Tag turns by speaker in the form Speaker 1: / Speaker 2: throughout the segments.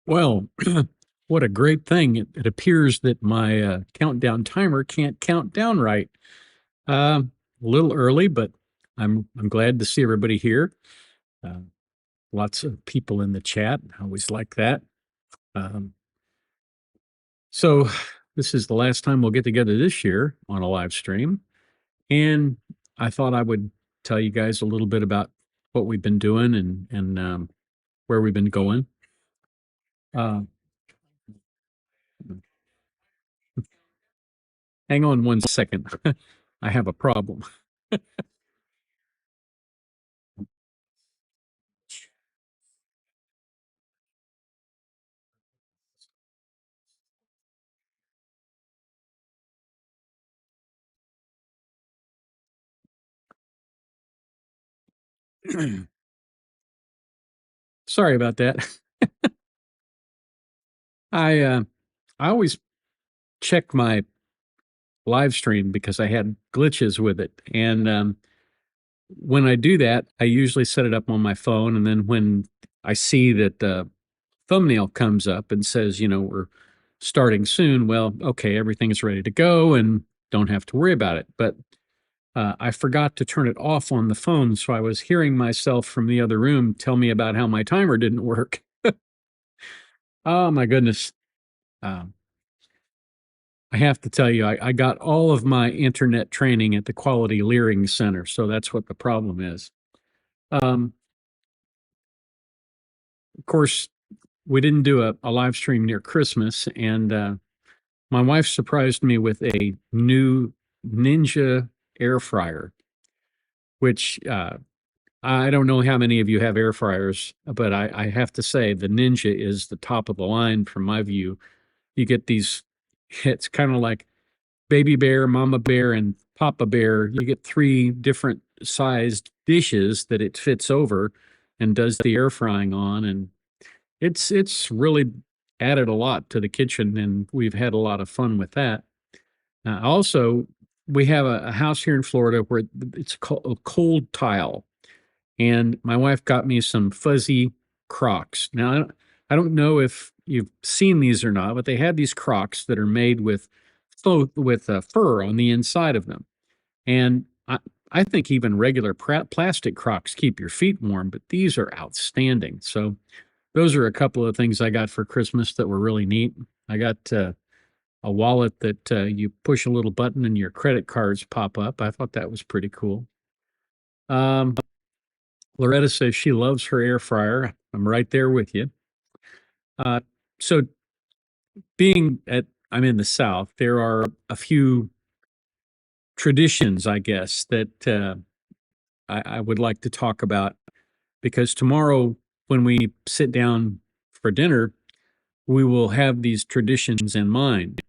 Speaker 1: Well, what a great thing. It appears that my countdown timer can't count down right. A little early, but I'm glad to see everybody here. Uh, Lots of people in the chat. I always like that. Um, so this is the last time we'll get together this year on a live stream, and I thought I would tell you guys a little bit about what we've been doing and where we've been going. Uh, Hang on one second. I have a problem. Sorry about that. I uh, I always check my live stream because I had glitches with it, and when I do that, I usually set it up on my phone, and then when I see that the thumbnail comes up and says, we're starting soon, well, okay, everything is ready to go, and don't have to worry about it. But I forgot to turn it off on the phone, so I was hearing myself from the other room tell me about how my timer didn't work. Oh my goodness. Um, I have to tell you, I got all of my internet training at the Quality Leering Center, so that's what the problem is. Um, of course, we didn't do a live stream near Christmas, and my wife surprised me with a new Ninja air fryer, which I don't know how many of you have air fryers, but I have to say the Ninja is the top of the line from my view. You get these, it's kind of like baby bear, mama bear, and papa bear. You get three different sized dishes that it fits over and does the air frying on, and it's really added a lot to the kitchen, and we've had a lot of fun with that. Also, we have a house here in Florida where it's called a cold tile, and my wife got me some fuzzy Crocs. Now, I don't know if you've seen these or not, but they have these Crocs that are made with fur on the inside of them. And I think even regular plastic Crocs keep your feet warm, but these are outstanding. So those are a couple of things I got for Christmas that were really neat. I got a wallet that you push a little button and your credit cards pop up. I thought that was pretty cool. Um, Loretta says she loves her air fryer. I'm right there with you. Uh, so I'm in the South, there are a few traditions, I guess, that I would like to talk about because tomorrow, when we sit down for dinner, we will have these traditions in mind.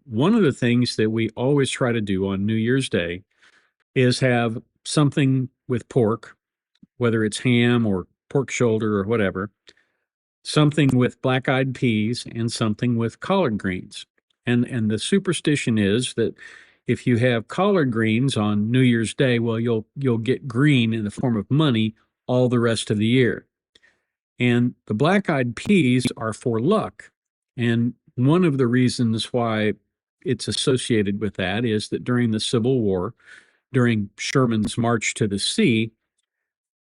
Speaker 1: One of the things that we always try to do on New Year's Day is have something with pork, whether it's ham or pork shoulder or whatever, something with black eyed peas, and something with collard greens. And the superstition is that if you have collard greens on New Year's Day, well, you'll get green in the form of money all the rest of the year. And the black eyed peas are for luck. And one of the reasons why it's associated with that is that during the Civil War, during Sherman's March to the Sea,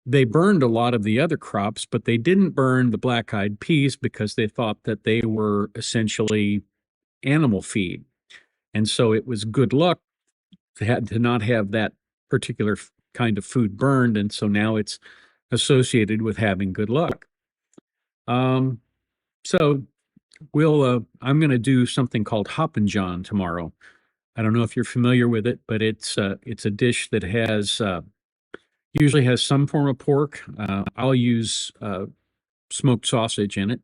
Speaker 1: they burned a lot of the other crops, but they didn't burn the black eyed peas because they thought that they were essentially animal feed. And so it was good luck to not have that particular kind of food burned. And so now it's associated with having good luck. Um, so I'm going to do something called Hoppin' John tomorrow. I don't know if you're familiar with it, but it's a dish that has usually has some form of pork. I'll use smoked sausage in it,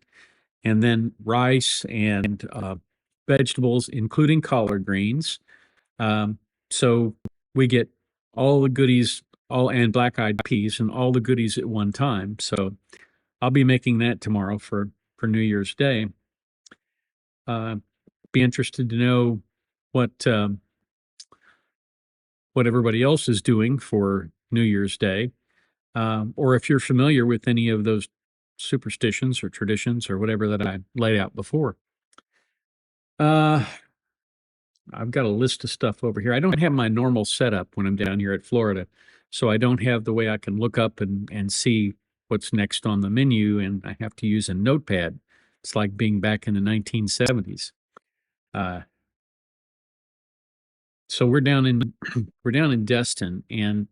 Speaker 1: and then rice and vegetables, including collard greens. Um, so we get all the goodies, all and black-eyed peas, and all the goodies at one time. So I'll be making that tomorrow for New Year's Day. Uh, be interested to know what what everybody else is doing for New Year's Day, or if you're familiar with any of those superstitions or traditions or whatever that I laid out before. Uh, I've got a list of stuff over here. I don't have my normal setup when I'm down here at Florida, so I don't have the way I can look up and see what's next on the menu, and I have to use a notepad. It's like being back in the 1970s. Uh, so we're down in we're down in Destin, and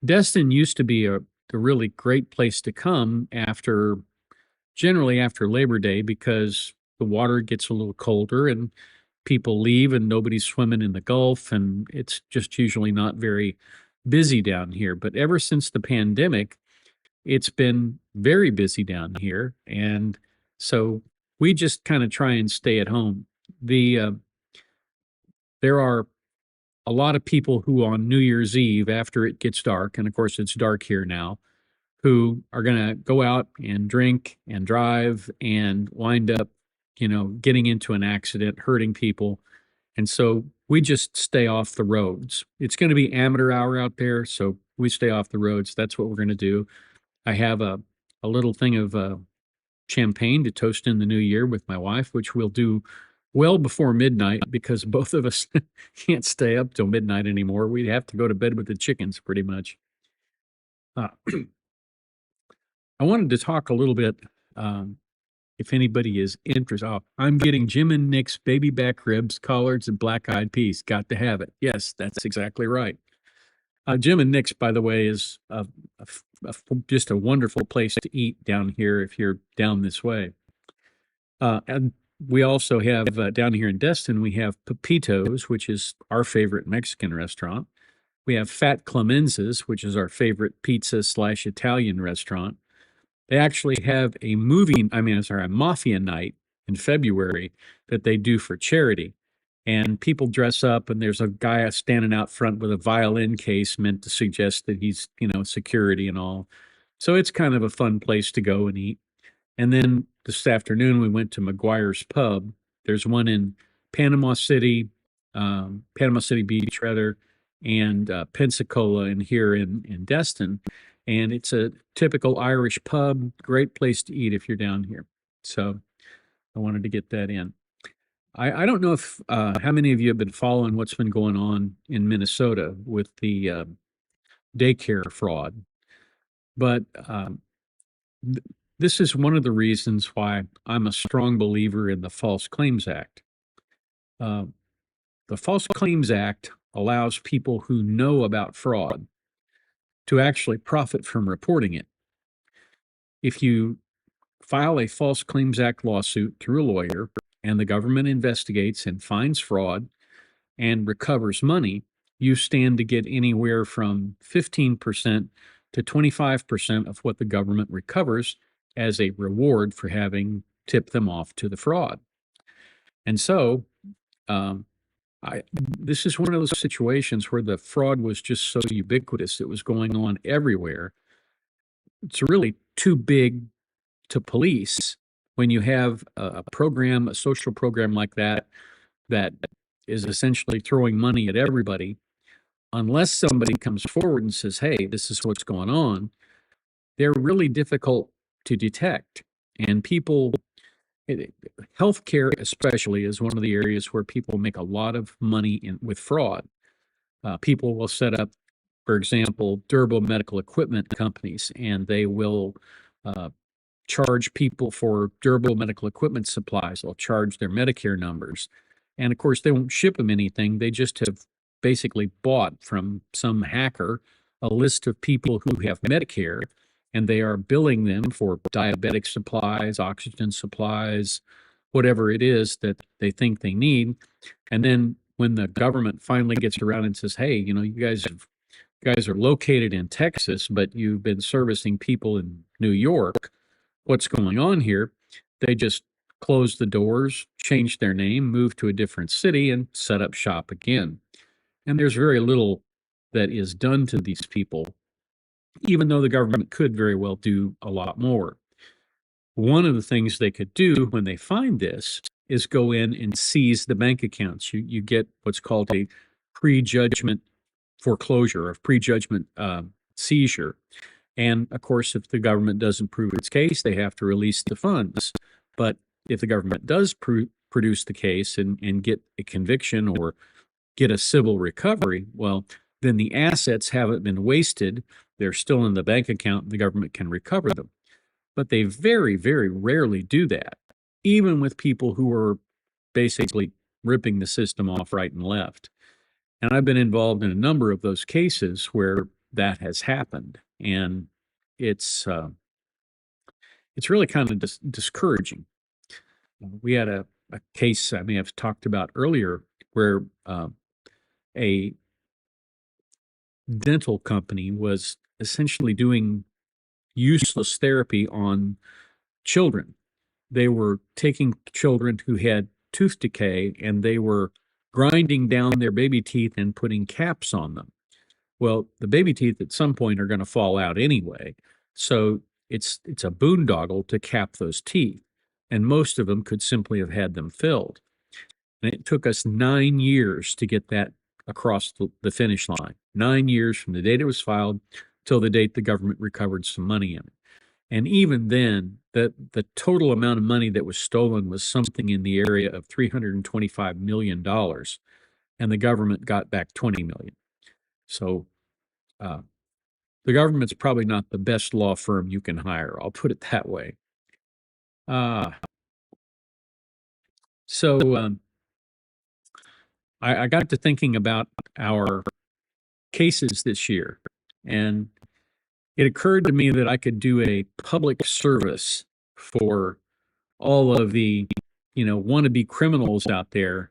Speaker 1: Destin used to be a really great place to come after generally after Labor Day because the water gets a little colder and people leave and nobody's swimming in the Gulf, and it's just usually not very busy down here. But ever since the pandemic, it's been very busy down here, and so we just kind of try and stay at home. There are a lot of people who on New Year's Eve, after it gets dark, and of course it's dark here now, who are going to go out and drink and drive and wind up, getting into an accident, hurting people. And so we just stay off the roads. It's going to be amateur hour out there, so we stay off the roads. That's what we're going to do. I have a little thing of champagne to toast in the new year with my wife, which we'll do well before midnight because both of us can't stay up till midnight anymore. We'd have to go to bed with the chickens pretty much. Uh, I wanted to talk a little bit, um, if anybody is interested. Oh, I'm getting Jim and Nick's baby back ribs, collards, and black eyed peas. Got to have it. Yes, that's exactly right. Jim and Nick's, by the way, is just a wonderful place to eat down here if you're down this way. And we also have down here in Destin, we have Pepito's, which is our favorite Mexican restaurant. We have Fat Clemenza's, which is our favorite pizza slash Italian restaurant. They actually have a mafia night in February that they do for charity. And people dress up, and there's a guy standing out front with a violin case meant to suggest that he's, security and all. So it's kind of a fun place to go and eat. And then this afternoon, we went to McGuire's Pub. There's one in Panama City Beach, rather, and Pensacola, and here in Destin. And it's a typical Irish pub, great place to eat if you're down here. So I wanted to get that in. I don't know if how many of you have been following what's been going on in Minnesota with the daycare fraud, but this is one of the reasons why I'm a strong believer in the False Claims Act. Uh, the False Claims Act allows people who know about fraud to actually profit from reporting it. If you file a False Claims Act lawsuit through a lawyer and the government investigates and finds fraud and recovers money, you stand to get anywhere from 15% to 25% of what the government recovers as a reward for having tipped them off to the fraud. And so, this is one of those situations where the fraud was just so ubiquitous, it was going on everywhere. It's really too big to police when you have a social program like that, that is essentially throwing money at everybody. Unless somebody comes forward and says, hey, this is what's going on, they're really difficult to detect. And healthcare especially is one of the areas where people make a lot of money with fraud. People will set up, for example, durable medical equipment companies, and they will uh, charge people for durable medical equipment supplies. They'll charge their Medicare numbers. And of course, they won't ship them anything. They just have basically bought from some hacker a list of people who have Medicare, and they are billing them for diabetic supplies, oxygen supplies, whatever it is that they think they need. And then when the government finally gets around and says, hey, you guys are located in Texas, but you've been servicing people in New York, what's going on here? They just close the doors, change their name, move to a different city, and set up shop again. And there's very little that is done to these people, even though the government could very well do a lot more. One of the things they could do when they find this is go in and seize the bank accounts. You get what's called a prejudgment foreclosure, or prejudgment seizure. And of course, if the government doesn't prove its case, they have to release the funds. But if the government does produce the case and get a conviction or get a civil recovery, well, then the assets haven't been wasted. They're still in the bank account and the government can recover them. But they very, very rarely do that, even with people who are basically ripping the system off right and left. And I've been involved in a number of those cases where that has happened. And it's uh, it's really kind of discouraging. We had a case I may have talked about earlier where a dental company was essentially doing useless therapy on children. They were taking children who had tooth decay and they were grinding down their baby teeth and putting caps on them. Well, the baby teeth at some point are going to fall out anyway. So it's a boondoggle to cap those teeth. And most of them could simply have had them filled. And it took us 9 years to get that across the finish line. 9 years from the date it was filed till the date the government recovered some money in it. And even then, the total amount of money that was stolen was something in the area of $325 million, and the government got back 20 million. So uh, the government's probably not the best law firm you can hire. I'll put it that way. Uh, so I got to thinking about our cases this year, and it occurred to me that I could do a public service for all of the, wannabe criminals out there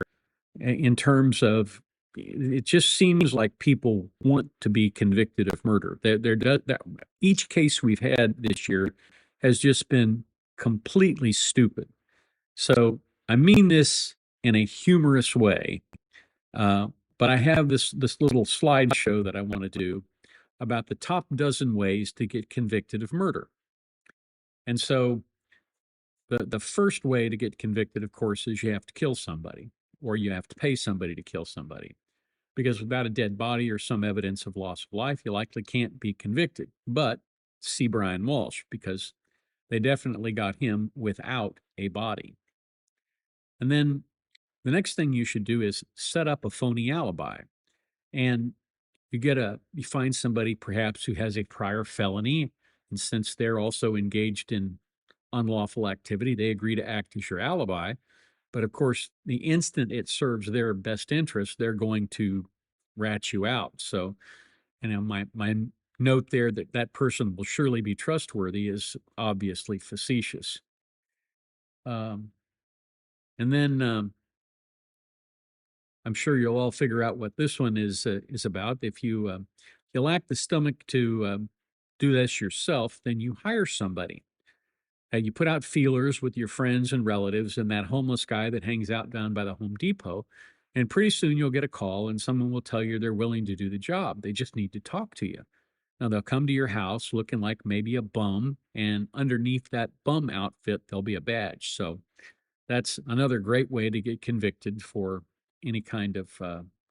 Speaker 1: in terms of it just seems like people want to be convicted of murder. Each case we've had this year has just been completely stupid. So I mean this in a humorous way, uh, but I have this little slideshow that I want to do about the top dozen ways to get convicted of murder. And so the first way to get convicted, of course, is you have to kill somebody or you have to pay somebody to kill somebody. Because without a dead body or some evidence of loss of life, you likely can't be convicted. But see Brian Walsh, because they definitely got him without a body. And then the next thing you should do is set up a phony alibi. And you find somebody perhaps who has a prior felony. And since they're also engaged in unlawful activity, they agree to act as your alibi. But of course, the instant it serves their best interest, they're going to rat you out. So, my note there that that person will surely be trustworthy is obviously facetious. Um, and then I'm sure you'll all figure out what this one is about. If you lack the stomach to do this yourself, then you hire somebody. You put out feelers with your friends and relatives and that homeless guy that hangs out down by the Home Depot. And pretty soon you'll get a call and someone will tell you they're willing to do the job. They just need to talk to you. Now they'll come to your house looking like maybe a bum, and underneath that bum outfit, there'll be a badge. So that's another great way to get convicted for any kind of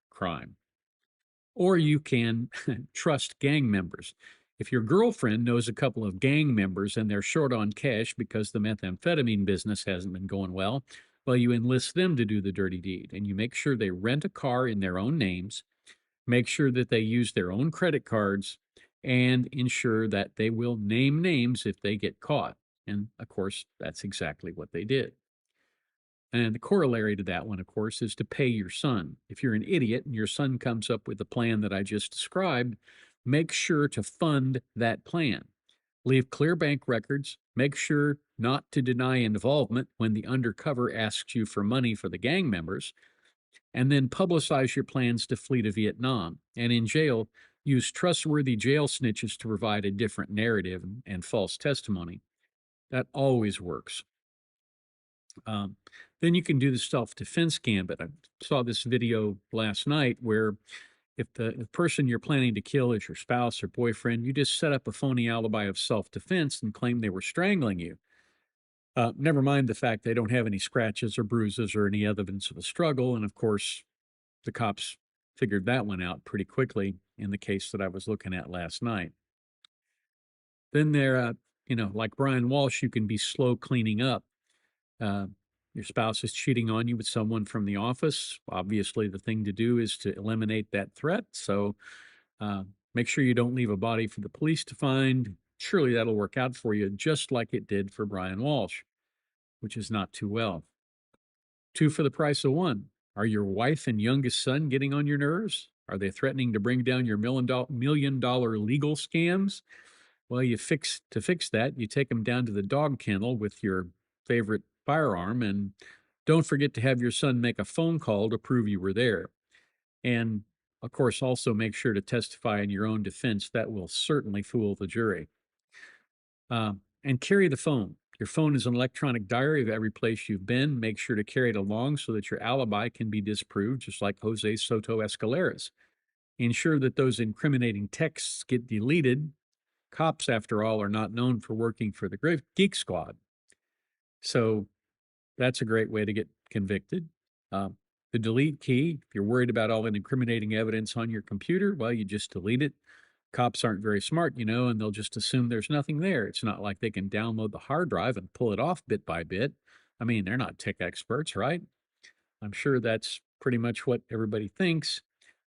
Speaker 1: crime. Or you can trust gang members. If your girlfriend knows a couple of gang members and they're short on cash because the methamphetamine business hasn't been going well, you enlist them to do the dirty deed and you make sure they rent a car in their own names, make sure that they use their own credit cards, and ensure that they will name names if they get caught. And of course, that's exactly what they did. And the corollary to that one, of course, is to pay your son. If you're an idiot and your son comes up with the plan that I just described, make sure to fund that plan. Leave clear bank records. Make sure not to deny involvement when the undercover asks you for money for the gang members. And then publicize your plans to flee to Vietnam. And in jail, use trustworthy jail snitches to provide a different narrative and false testimony. That always works. Then you can do the self-defense gambit. I saw this video last night where if the person you're planning to kill is your spouse or boyfriend, you just set up a phony alibi of self-defense and claim they were strangling you. Never mind the fact they don't have any scratches or bruises or any evidence of a struggle. And of course, the cops figured that one out pretty quickly in the case that I was looking at last night. Then like Brian Walsh, you can be slow cleaning up. Uh, your spouse is cheating on you with someone from the office. Obviously, the thing to do is to eliminate that threat. So make sure you don't leave a body for the police to find. Surely that'll work out for you, just like it did for Brian Walsh, which is not too well. Two for the price of one. Are your wife and youngest son getting on your nerves? Are they threatening to bring down your $1 million legal scams? Well, to fix that, you take them down to the dog kennel with your favorite firearm, and don't forget to have your son make a phone call to prove you were there. And of course, also make sure to testify in your own defense. That will certainly fool the jury. And carry the phone. Your phone is an electronic diary of every place you've been. Make sure to carry it along so that your alibi can be disproved, just like Jose Soto Escalera's. Ensure that those incriminating texts get deleted. Cops, after all, are not known for working for the Geek Squad. So that's a great way to get convicted. The delete key, if you're worried about all that incriminating evidence on your computer, well, you just delete it. Cops aren't very smart, and they'll just assume there's nothing there. It's not like they can download the hard drive and pull it off bit by bit. I mean, they're not tech experts, right? I'm sure that's pretty much what everybody thinks.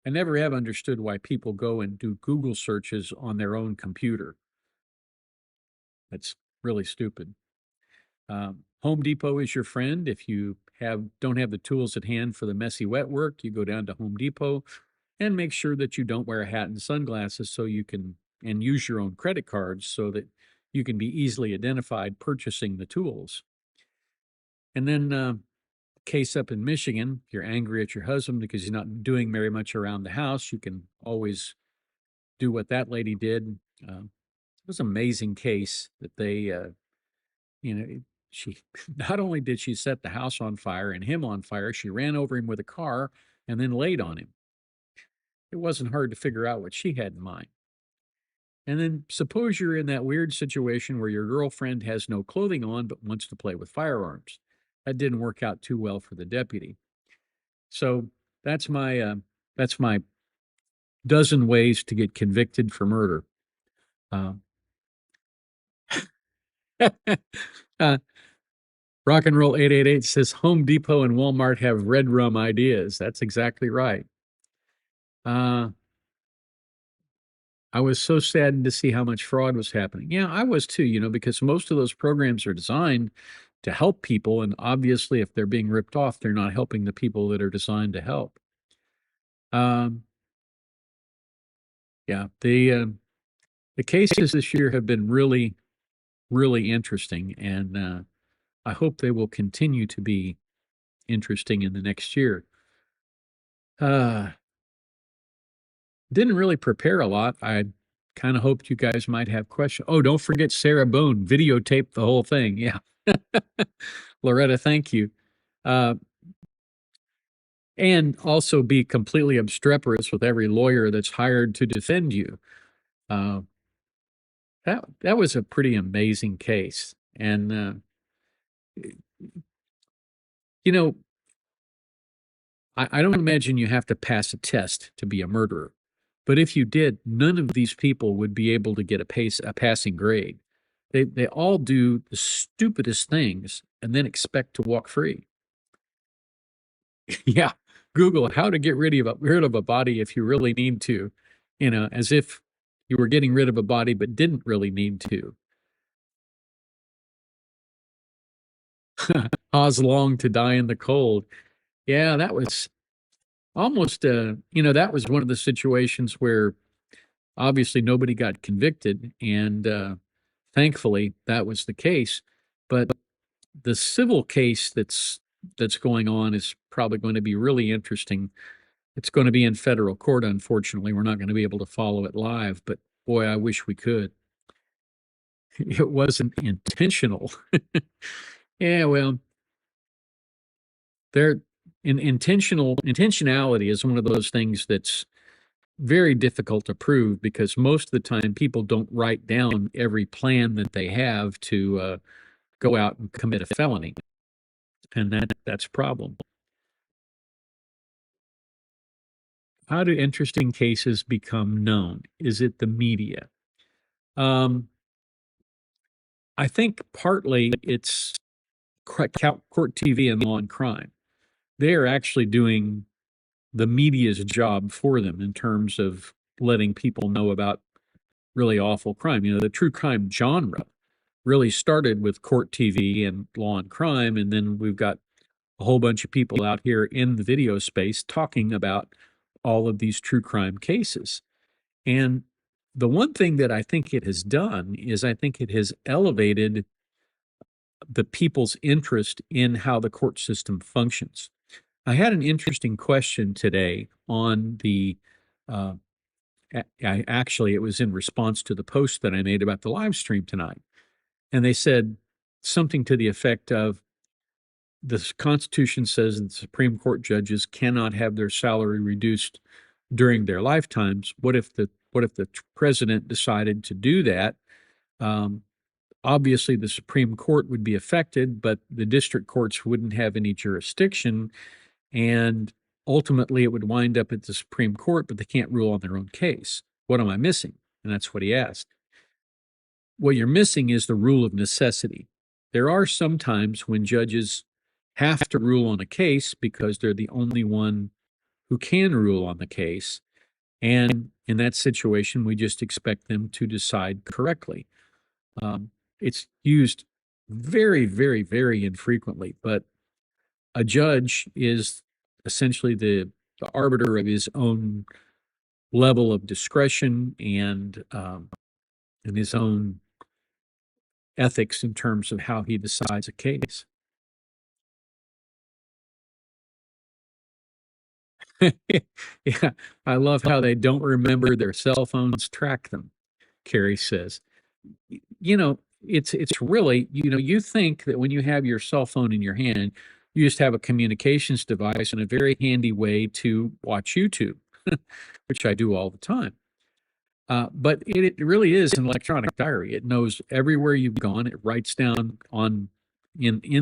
Speaker 1: I never have understood why people go and do Google searches on their own computer. That's really stupid. Home Depot is your friend. If you don't have the tools at hand for the messy wet work, you go down to Home Depot and make sure that you don't wear a hat and sunglasses so you can and use your own credit cards so that you can be easily identified purchasing the tools. And then case up in Michigan, if you're angry at your husband because he's not doing very much around the house, you can always do what that lady did. It was an amazing case that she not only did she set the house on fire and him on fire, she ran over him with a car and then laid on him. It wasn't hard to figure out what she had in mind. And then suppose you're in that weird situation where your girlfriend has no clothing on but wants to play with firearms. That didn't work out too well for the deputy. So that's my dozen ways to get convicted for murder. Uh, uh, Rock and Roll 888 says Home Depot and Walmart have red rum ideas. That's exactly right. I was so saddened to see how much fraud was happening. Yeah, I was too, because most of those programs are designed to help people. And obviously, if they're being ripped off, they're not helping the people that are designed to help. Yeah, the cases this year have been really, really interesting. And I hope they will continue to be interesting in the next year. Didn't really prepare a lot. I kind of hoped you guys might have questions. Oh, don't forget Sarah Boone videotaped the whole thing. Yeah. Loretta, thank you. And also be completely obstreperous with every lawyer that's hired to defend you. That was a pretty amazing case. And you know, I don't imagine you have to pass a test to be a murderer. But if you did, none of these people would be able to get a passing grade. They all do the stupidest things and then expect to walk free. Yeah, Google how to get rid of a body if you really need to, as if you were getting rid of a body but didn't really need to. Oz longed to die in the cold. Yeah, that was almost that was one of the situations where obviously nobody got convicted, and thankfully that was the case. But the civil case that's going on is probably going to be really interesting. It's going to be in federal court. Unfortunately, we're not going to be able to follow it live, but boy, I wish we could. It wasn't intentional. Yeah, well, there intentionality is one of those things that's very difficult to prove because most of the time people don't write down every plan that they have to go out and commit a felony, and that's a problem. How do interesting cases become known? Is it the media? I think partly it's court TV and Law and Crime. They are actually doing the media's job for them in terms of letting people know about really awful crime. You know, the true crime genre really started with court TV and Law and Crime, and then we've got a whole bunch of people out here in the video space talking about all of these true crime cases. And the one thing that I think it has done is I think it has elevated the people's interest in how the court system functions. I had an interesting question today on the, uh, actually, it was in response to the post that I made about the live stream tonight. And they said something to the effect of, the Constitution says that Supreme Court judges cannot have their salary reduced during their lifetimes. What if the president decided to do that? Um, Obviously, the Supreme Court would be affected, but the district courts wouldn't have any jurisdiction, and ultimately it would wind up at the Supreme Court, but they can't rule on their own case. What am I missing? And that's what he asked. What you're missing is the rule of necessity. There are some times when judges have to rule on a case because they're the only one who can rule on the case. And in that situation, we just expect them to decide correctly. It's used very, very, very infrequently, but a judge is essentially the arbiter of his own level of discretion and his own ethics in terms of how he decides a case. Yeah, I love how they don't remember their cell phones track them, Carrie says. You know, it's really, you think that when you have your cell phone in your hand, you just have a communications device and a very handy way to watch YouTube, which I do all the time. But it really is an electronic diary. It knows everywhere you've gone. It writes down in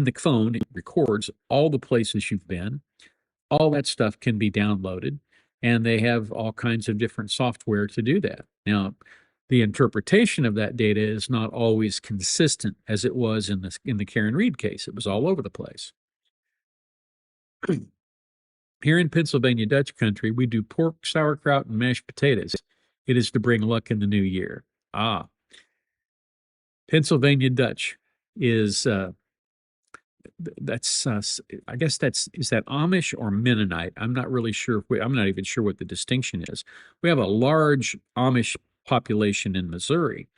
Speaker 1: the phone. It records all the places you've been. All that stuff can be downloaded, and they have all kinds of different software to do that. Now, the interpretation of that data is not always consistent as it was in the Karen Reed case. It was all over the place. Here in Pennsylvania Dutch country, we do pork, sauerkraut, and mashed potatoes. It is to bring luck in the new year. Ah, Pennsylvania Dutch is that's I guess is that Amish or Mennonite? I'm not really sure. I'm not even sure what the distinction is. We have a large Amish population in Missouri,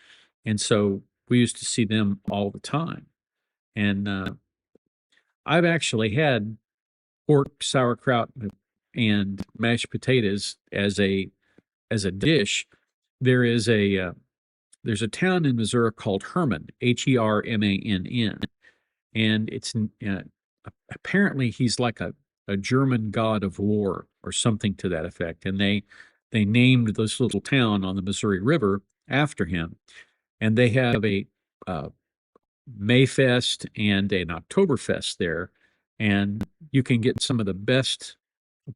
Speaker 1: and so we used to see them all the time. And I've actually had pork, sauerkraut, and mashed potatoes as a dish. There is there's a town in Missouri called Herman, Hermann, and it's apparently he's like a German god of war or something to that effect. And they named this little town on the Missouri River after him. And they have a Mayfest and an Oktoberfest there, and you can get some of the best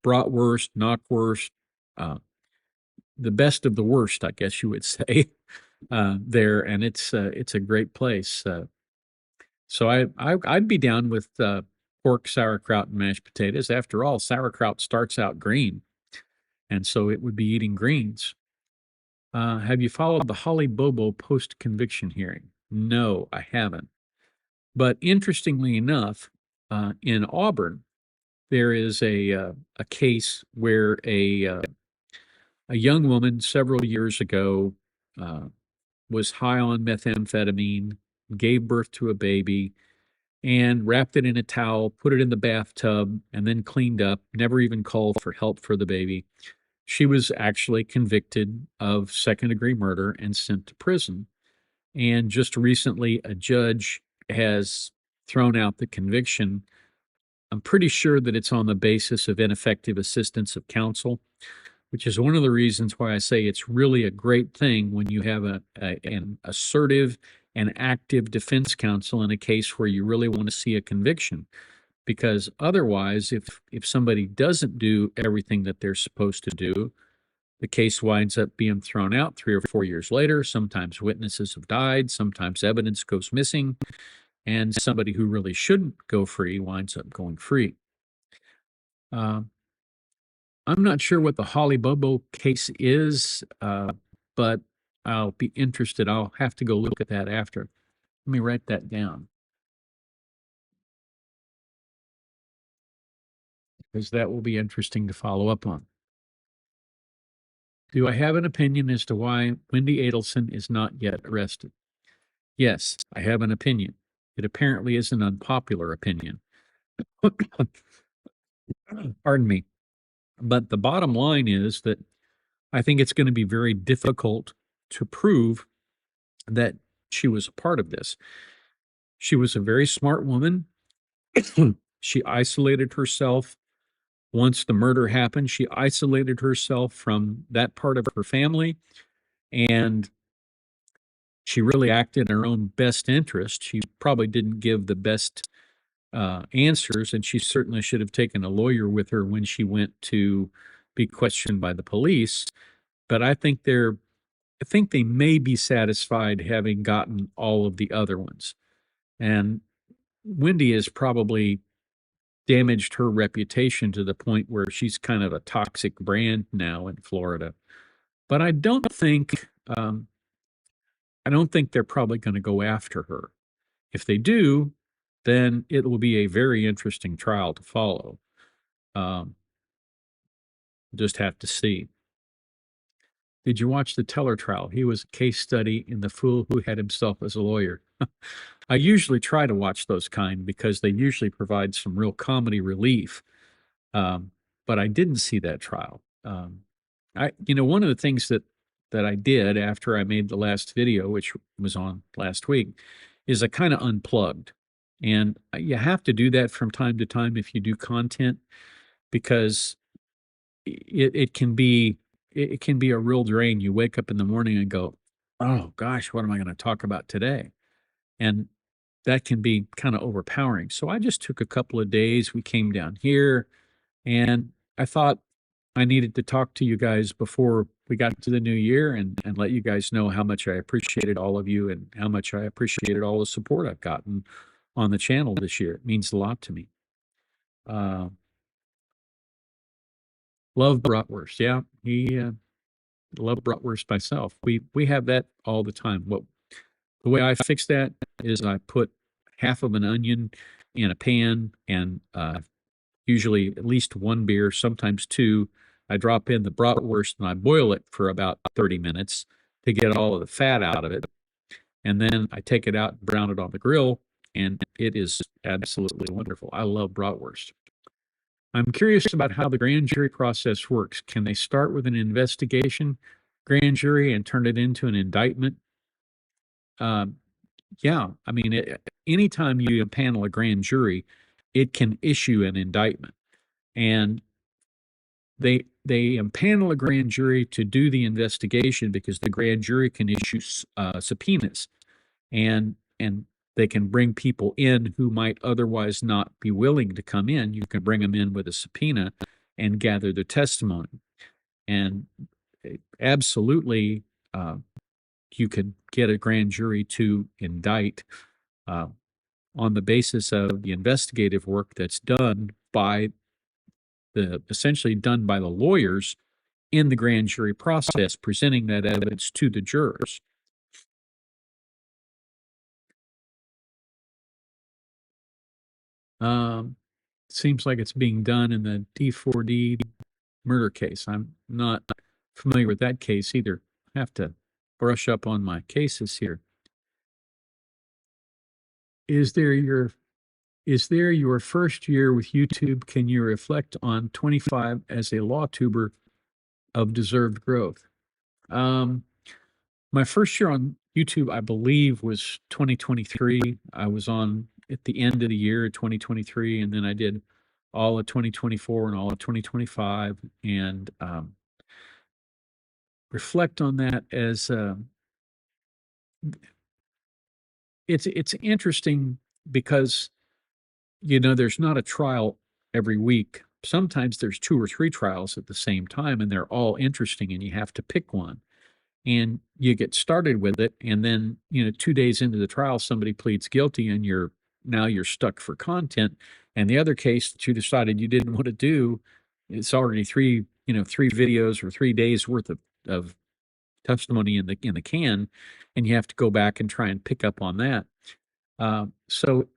Speaker 1: bratwurst, knockwurst, uh, the best of the worst, I guess you would say, there, and it's a great place. So I'd be down with pork, sauerkraut, and mashed potatoes. After all, sauerkraut starts out green, and so it would be eating greens. Have you followed the Holly Bobo post-conviction hearing? No, I haven't. But interestingly enough, in Auburn, there is a case where a young woman several years ago uh, was high on methamphetamine, gave birth to a baby, and wrapped it in a towel, put it in the bathtub, and then cleaned up, never even called for help for the baby. She was actually convicted of second-degree murder and sent to prison. And just recently, a judge has thrown out the conviction. I'm pretty sure that it's on the basis of ineffective assistance of counsel, which is one of the reasons why I say it's really a great thing when you have an assertive and active defense counsel in a case where you really want to see a conviction. Because otherwise, if somebody doesn't do everything that they're supposed to do, The case winds up being thrown out 3 or 4 years later. Sometimes witnesses have died, sometimes evidence goes missing, and somebody who really shouldn't go free winds up going free. Uh, I'm not sure what the Holly Bobo case is, but I'll be interested. I'll have to go look at that after. Let me write that down because that will be interesting to follow up on. Do I have an opinion as to why Wendy Adelson is not yet arrested? Yes, I have an opinion. It apparently is an unpopular opinion. Pardon me. But the bottom line is that I think it's going to be very difficult to prove that she was a part of this. She was a very smart woman. She isolated herself. Once the murder happened, she isolated herself from that part of her family, and she really acted in her own best interest. She probably didn't give the best answers, and she certainly should have taken a lawyer with her when she went to be questioned by the police. But I think they may be satisfied having gotten all of the other ones. And Wendy has probably damaged her reputation to the point where she's kind of a toxic brand now in Florida. But I don't think they're probably going to go after her. If they do, then it will be a very interesting trial to follow. Um, just have to see. Did you watch the Teller trial? He was a case study in the fool who had himself as a lawyer. I usually try to watch those kind because they usually provide some real comedy relief. But I didn't see that trial. One of the things that I did after I made the last video, which was on last week, is I kind of unplugged. And you have to do that from time to time if you do content because it can be a real drain. You wake up in the morning and go, "Oh gosh, what am I going to talk about today?" And that can be kind of overpowering. So I just took a couple of days. We came down here and I thought I needed to talk to you guys before we got to the new year and let you guys know how much I appreciated all of you and how much I appreciated all the support I've gotten on the channel this year. It means a lot to me. Uh, love bratwurst. Yeah, he love bratwurst myself. We have that all the time. The way I fix that is I put half of an onion in a pan and usually at least one beer, sometimes two. I drop in the bratwurst and I boil it for about 30 minutes to get all of the fat out of it. And then I take it out and brown it on the grill, and it is absolutely wonderful. I love bratwurst. I'm curious about how the grand jury process works. Can they start with an investigation grand jury and turn it into an indictment? Um, yeah, I mean, anytime you impanel a grand jury, it can issue an indictment. And they impanel a grand jury to do the investigation because the grand jury can issue subpoenas, and they can bring people in who might otherwise not be willing to come in. You can bring them in with a subpoena and gather their testimony. And absolutely, you can get a grand jury to indict uh, on the basis of the investigative work that's done by essentially done by the lawyers in the grand jury process, presenting that evidence to the jurors. Seems like it's being done in the D4D murder case. I'm not familiar with that case either. I have to brush up on my cases here. Is there your is there your first year with YouTube? Can you reflect on 25 as a law tuber of deserved growth? Um, My first year on YouTube, I believe, was 2023. I was on at the end of the year, 2023, and then I did all of 2024 and all of 2025, and reflect on that as it's interesting because there's not a trial every week sometimes there's two or three trials at the same time, and they're all interesting, and you have to pick one. And you get started with it, and then 2 days into the trial, somebody pleads guilty, and you're stuck for content. And the other case that you decided you didn't want to do, it's already three videos or 3 days worth of testimony in the can, and you have to go back and try and pick up on that. So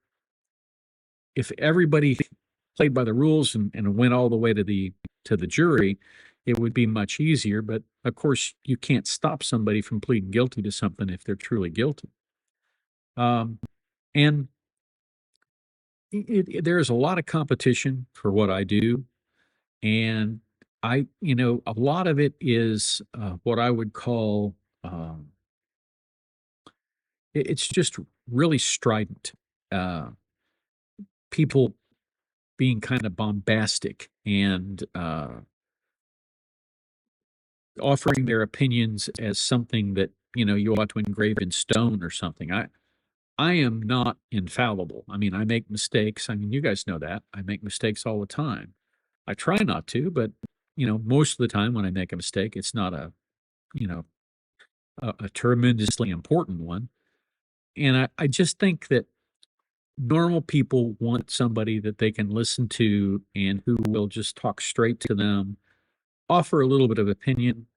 Speaker 1: if everybody played by the rules and went all the way to the jury, it would be much easier. But of course, you can't stop somebody from pleading guilty to something if they're truly guilty. And there's a lot of competition for what I do, and a lot of it is what I would call it's just really strident. Uh, People being kind of bombastic and offering their opinions as something that you ought to engrave in stone or something. I am not infallible. I mean, I make mistakes. I mean, you guys know that. I make mistakes all the time. I try not to, but most of the time when I make a mistake, it's not you know, a tremendously important one. And I just think that normal people want somebody that they can listen to and who will just talk straight to them, offer a little bit of opinion,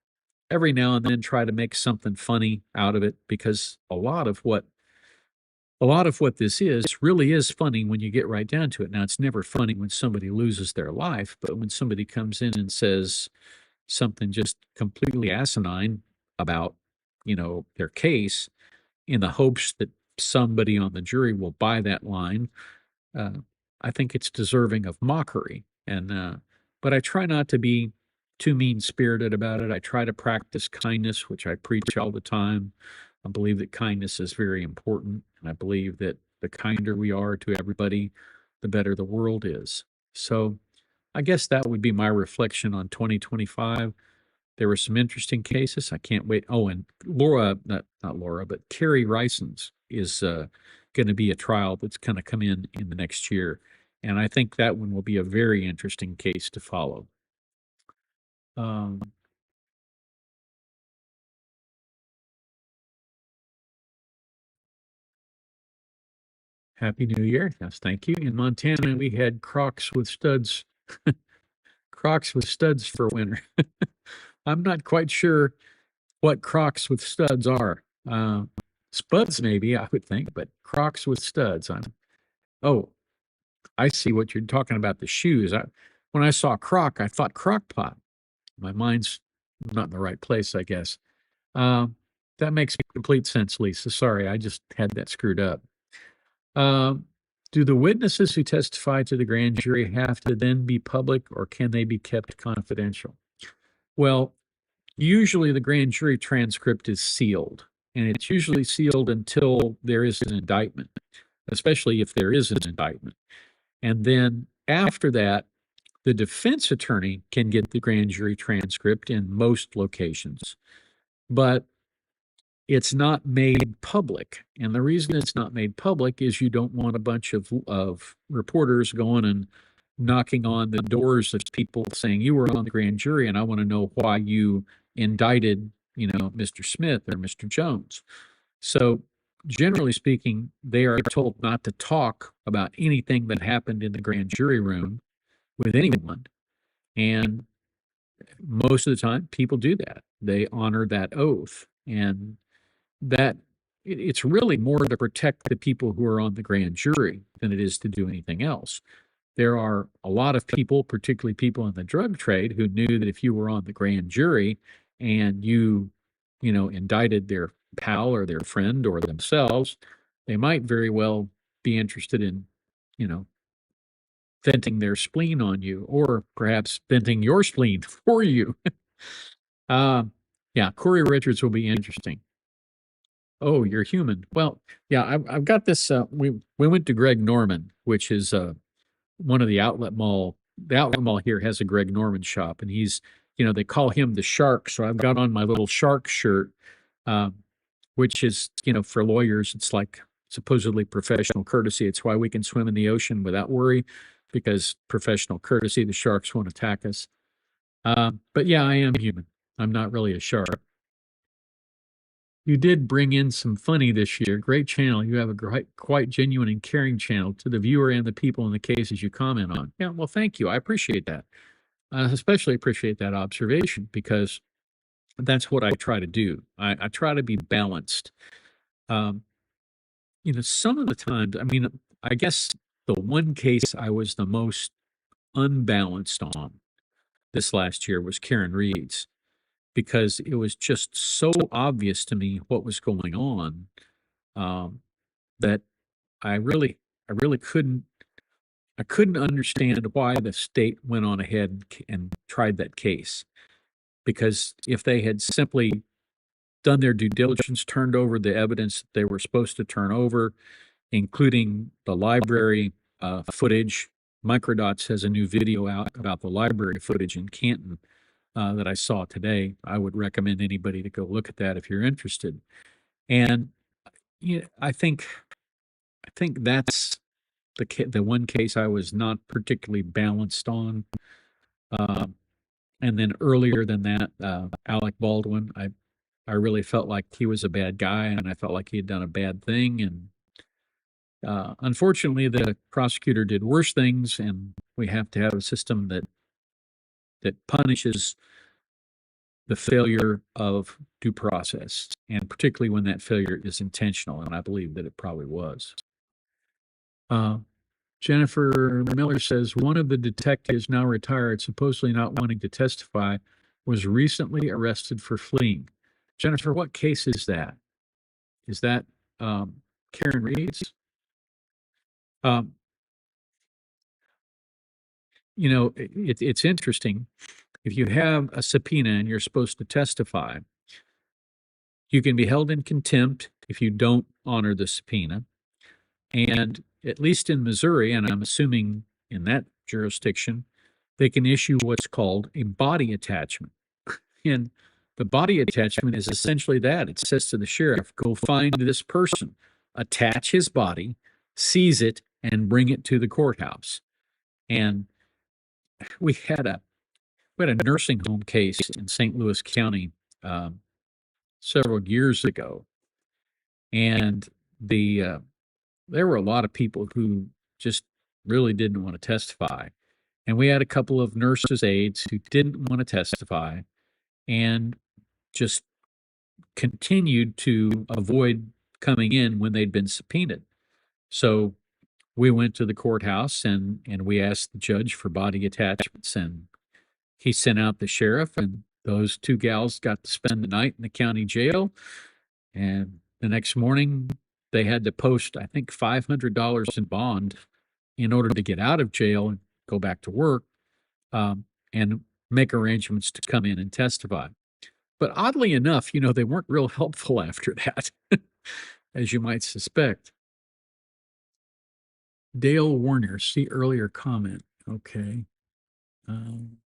Speaker 1: every now and then try to make something funny out of it, because a lot of what this is really is funny when you get right down to it. Now, it's never funny when somebody loses their life, but when somebody comes in and says something just completely asinine about, their case, in the hopes that somebody on the jury will buy that line, uh, I think it's deserving of mockery. But I try not to be too mean spirited about it. I try to practice kindness, which I preach all the time. I believe that kindness is very important, and I believe that the kinder we are to everybody, the better the world is. So I guess that would be my reflection on 2025. There were some interesting cases. I can't wait. Oh, and Laura, not Laura, but Carrie Rison's is going to be a trial that's going to come in the next year. And I think that one will be a very interesting case to follow. Um, Happy New Year. Yes, thank you. In Montana, we had Crocs with studs, Crocs with studs for winter. I'm not quite sure what Crocs with studs are. Spuds, maybe, I would think, but Crocs with studs. Oh, I see what you're talking about, the shoes. When I saw Croc, I thought crock pot. My mind's not in the right place, I guess. Uh, that makes complete sense, Lisa. Sorry, I just had that screwed up. Um, do the witnesses who testify to the grand jury have to then be public, or can they be kept confidential? Well, usually the grand jury transcript is sealed, and it's usually sealed until there is an indictment, especially if there is an indictment. And then after that, the defense attorney can get the grand jury transcript in most locations, but it's not made public. And the reason it's not made public is you don't want a bunch of reporters going and knocking on the doors of people saying, you were on the grand jury and I want to know why you indicted, Mr. Smith or Mr. Jones. So generally speaking, they are told not to talk about anything that happened in the grand jury room with anyone. And most of the time, people do that. They honor that oath. And that it's really more to protect the people who are on the grand jury than it is to do anything else. There are a lot of people, particularly people in the drug trade, who knew that if you were on the grand jury and you indicted their pal or their friend or themselves, they might very well be interested in, you know, venting their spleen on you, or perhaps venting your spleen for you. uh, yeah, Corey Richards will be interesting. Oh, you're human. Well, yeah, I've got this. We went to Greg Norman, which is one of the outlet mall. The outlet mall here has a Greg Norman shop, and they call him the Shark. So I've got on my little shark shirt, um, which is, for lawyers, it's like supposedly professional courtesy. It's why we can swim in the ocean without worry. because professional courtesy, the sharks won't attack us. But yeah, I am human. I'm not really a shark. You did bring in some funny this year. Great channel. You have a quite genuine and caring channel to the viewer and the people in the cases you comment on. Yeah, well, thank you. I appreciate that. I especially appreciate that observation because that's what I try to do. I try to be balanced. Um, some of the times, I mean, I guess the one case I was the most unbalanced on this last year was Karen Reed's because it was just so obvious to me what was going on, that I really, I really I couldn't understand why the state went on ahead and tried that case. Because if they had simply done their due diligence, turned over the evidence that they were supposed to turn over, including the library footage. Microdots has a new video out about the library footage in Canton that I saw today. I would recommend anybody to go look at that if you're interested. And I think that's the one case I was not particularly balanced on. Uh, and then earlier than that, Alec Baldwin, I really felt like he was a bad guy, and I felt like he had done a bad thing. And unfortunately, the prosecutor did worse things, and we have to have a system that punishes the failure of due process, and particularly when that failure is intentional. And I believe that it probably was. Uh, Jennifer Miller says one of the detectives, now retired, supposedly not wanting to testify, was recently arrested for fleeing. Jennifer, what case is that? Is that Karen Reed's? Um, it's interesting. If you have a subpoena and you're supposed to testify, you can be held in contempt if you don't honor the subpoena. And at least in Missouri, and I'm assuming in that jurisdiction, they can issue what's called a body attachment. And the body attachment is essentially that. It says to the sheriff, go find this person, attach his body, seize it, and bring it to the courthouse. And we had a nursing home case in St. Louis County several years ago, and there were a lot of people who just really didn't want to testify, and we had a couple of nurses' aides who didn't want to testify and just continued to avoid coming in when they'd been subpoenaed. So we went to the courthouse and we asked the judge for body attachments, and he sent out the sheriff, and those two gals got to spend the night in the county jail. And the next morning, they had to post, I think, $500 in bond in order to get out of jail and go back to work, and make arrangements to come in and testify. But oddly enough, they weren't real helpful after that, as you might suspect. Dale Warner, see earlier comment. Okay. Um,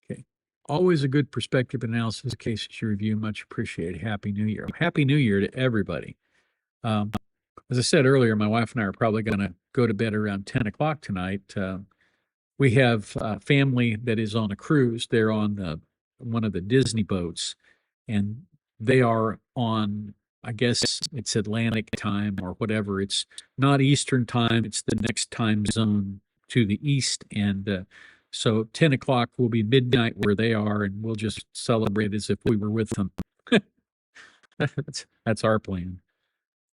Speaker 1: okay. Always a good perspective analysis of cases you review. Much appreciated. Happy New Year. Happy New Year to everybody. As I said earlier, my wife and I are probably going to go to bed around 10 o'clock tonight. We have family that is on a cruise. They're on one of the Disney boats, and they are on, I guess it's Atlantic time or whatever. It's not Eastern time. It's the next time zone to the east. And so 10 o'clock will be midnight where they are, and we'll just celebrate as if we were with them. That's our plan.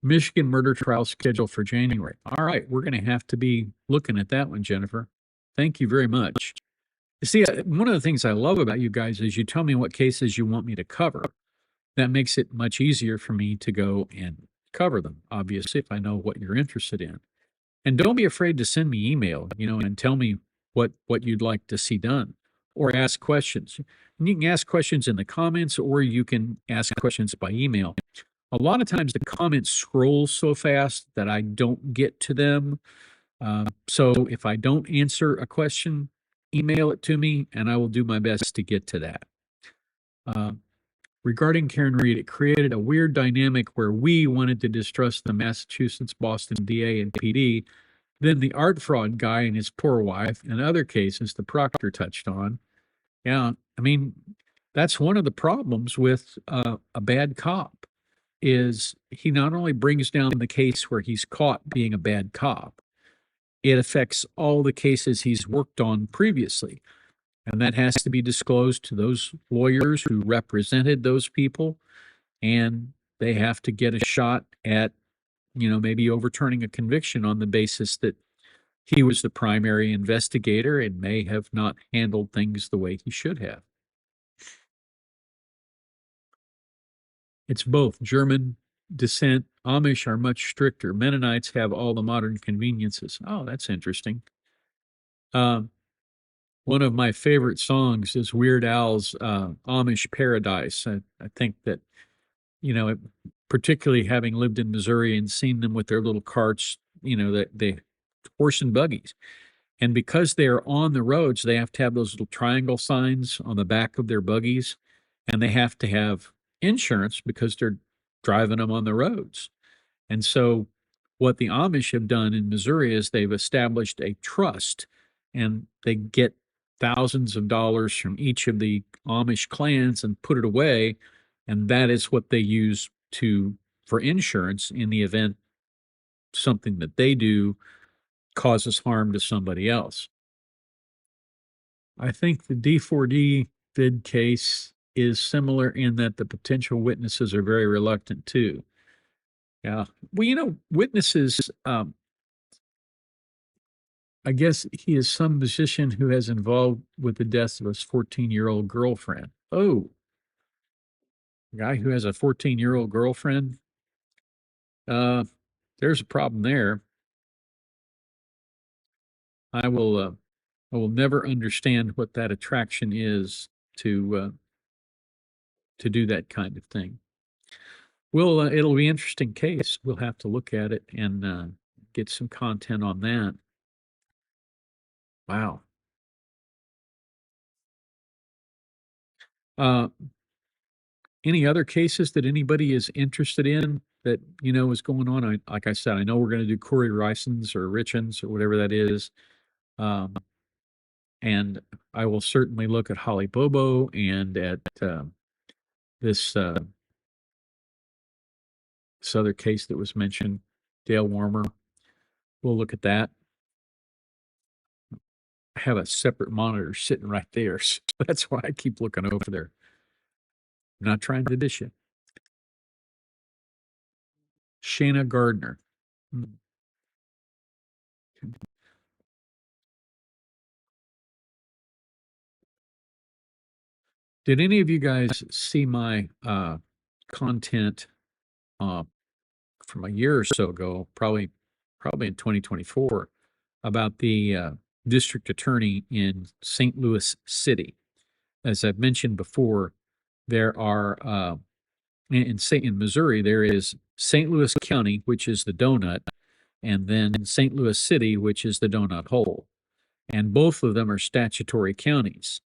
Speaker 1: Michigan murder trial scheduled for January. All right, we're going to have to be looking at that one, Jennifer. Thank you very much. You see, one of the things I love about you guys is you tell me what cases you want me to cover. That makes it much easier for me to go and cover them, obviously, if I know what you're interested in. And don't be afraid to send me email, and tell me what you'd like to see done, or ask questions. And you can ask questions in the comments, or you can ask questions by email. A lot of times the comments scroll so fast that I don't get to them. So if I don't answer a question, email it to me, and I will do my best to get to that. Regarding Karen Reed, it created a weird dynamic where we wanted to distrust the Massachusetts, Boston DA and PD, Then the art fraud guy and his poor wife, and other cases the proctor touched on. Yeah, I mean, that's one of the problems with a bad cop is he not only brings down the case where he's caught being a bad cop, it affects all the cases he's worked on previously. And that has to be disclosed to those lawyers who represented those people. And they have to get a shot at, maybe overturning a conviction on the basis that he was the primary investigator and may have not handled things the way he should have. It's both. German descent, Amish are much stricter. Mennonites have all the modern conveniences. Oh, that's interesting. Um, One of my favorite songs is Weird Al's Amish Paradise. I think that, particularly having lived in Missouri and seen them with their little carts, that they horse and buggies. And because they're on the roads, they have to have those little triangle signs on the back of their buggies, and they have to have insurance because they're driving them on the roads. And so, what the Amish have done in Missouri is they've established a trust, and they get thousands of dollars from each of the Amish clans and put it away, and that is what they use for insurance in the event something that they do causes harm to somebody else. I think the D4D bid case is similar in that the potential witnesses are very reluctant too. Yeah. Well, witnesses, I guess he is some musician who has involved with the death of his 14-year-old girlfriend. Oh, a guy who has a 14-year-old girlfriend? Uh, there's a problem there. I will, uh, I will never understand what that attraction is to do that kind of thing. Well, it'll be an interesting case. We'll have to look at it and get some content on that. Wow. Uh, any other cases that anybody is interested in that is going on? Like I said, I know we're going to do Corey Rison's or Richens or whatever that is, and I will certainly look at Holly Bobo and at this this other case that was mentioned, Dale Warmer. We'll look at that. I have a separate monitor sitting right there, so that's why I keep looking over there. I'm not trying to dish you. Shayna Gardner. Hmm. Did any of you guys see my content uh, from a year or so ago, probably in 2024, about the district attorney in St. Louis City? As I've mentioned before, there are in Missouri there is St. Louis County, which is the donut, and then St. Louis City, which is the donut hole, and both of them are statutory counties.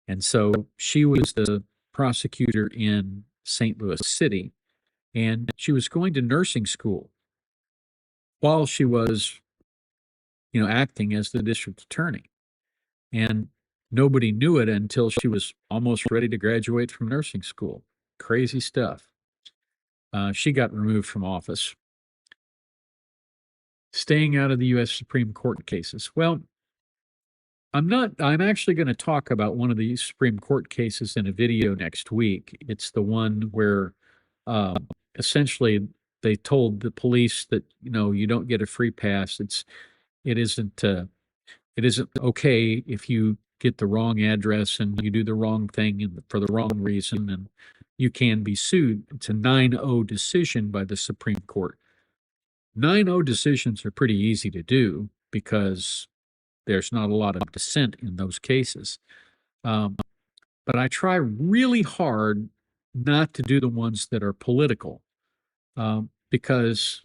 Speaker 1: And so she was the prosecutor in St. Louis City, and she was going to nursing school while she was, acting as the district attorney. And nobody knew it until she was almost ready to graduate from nursing school. Crazy stuff. She got removed from office. Staying out of the U.S. Supreme Court cases. Well, I'm actually going to talk about one of the Supreme Court cases in a video next week. It's the one where essentially they told the police that, you don't get a free pass. It isn't it isn't okay if you get the wrong address and you do the wrong thing and for the wrong reason, and you can be sued. It's a 9-0 decision by the Supreme Court. 9-0 decisions are pretty easy to do because there's not a lot of dissent in those cases. Um, but I try really hard not to do the ones that are political because,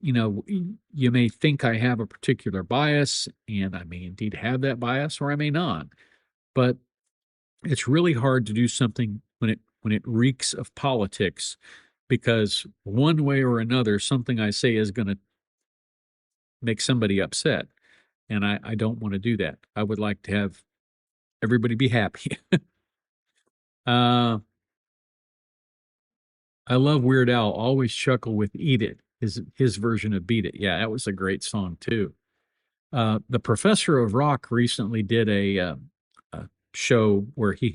Speaker 1: you may think I have a particular bias, and I may indeed have that bias, or I may not. But it's really hard to do something when it reeks of politics, because one way or another, something I say is going to make somebody upset. And I don't want to do that. I would like to have everybody be happy. uh, I love Weird Al. Always chuckle with "Eat It." His version of "Beat It." Yeah, that was a great song too. The Professor of Rock recently did a show where he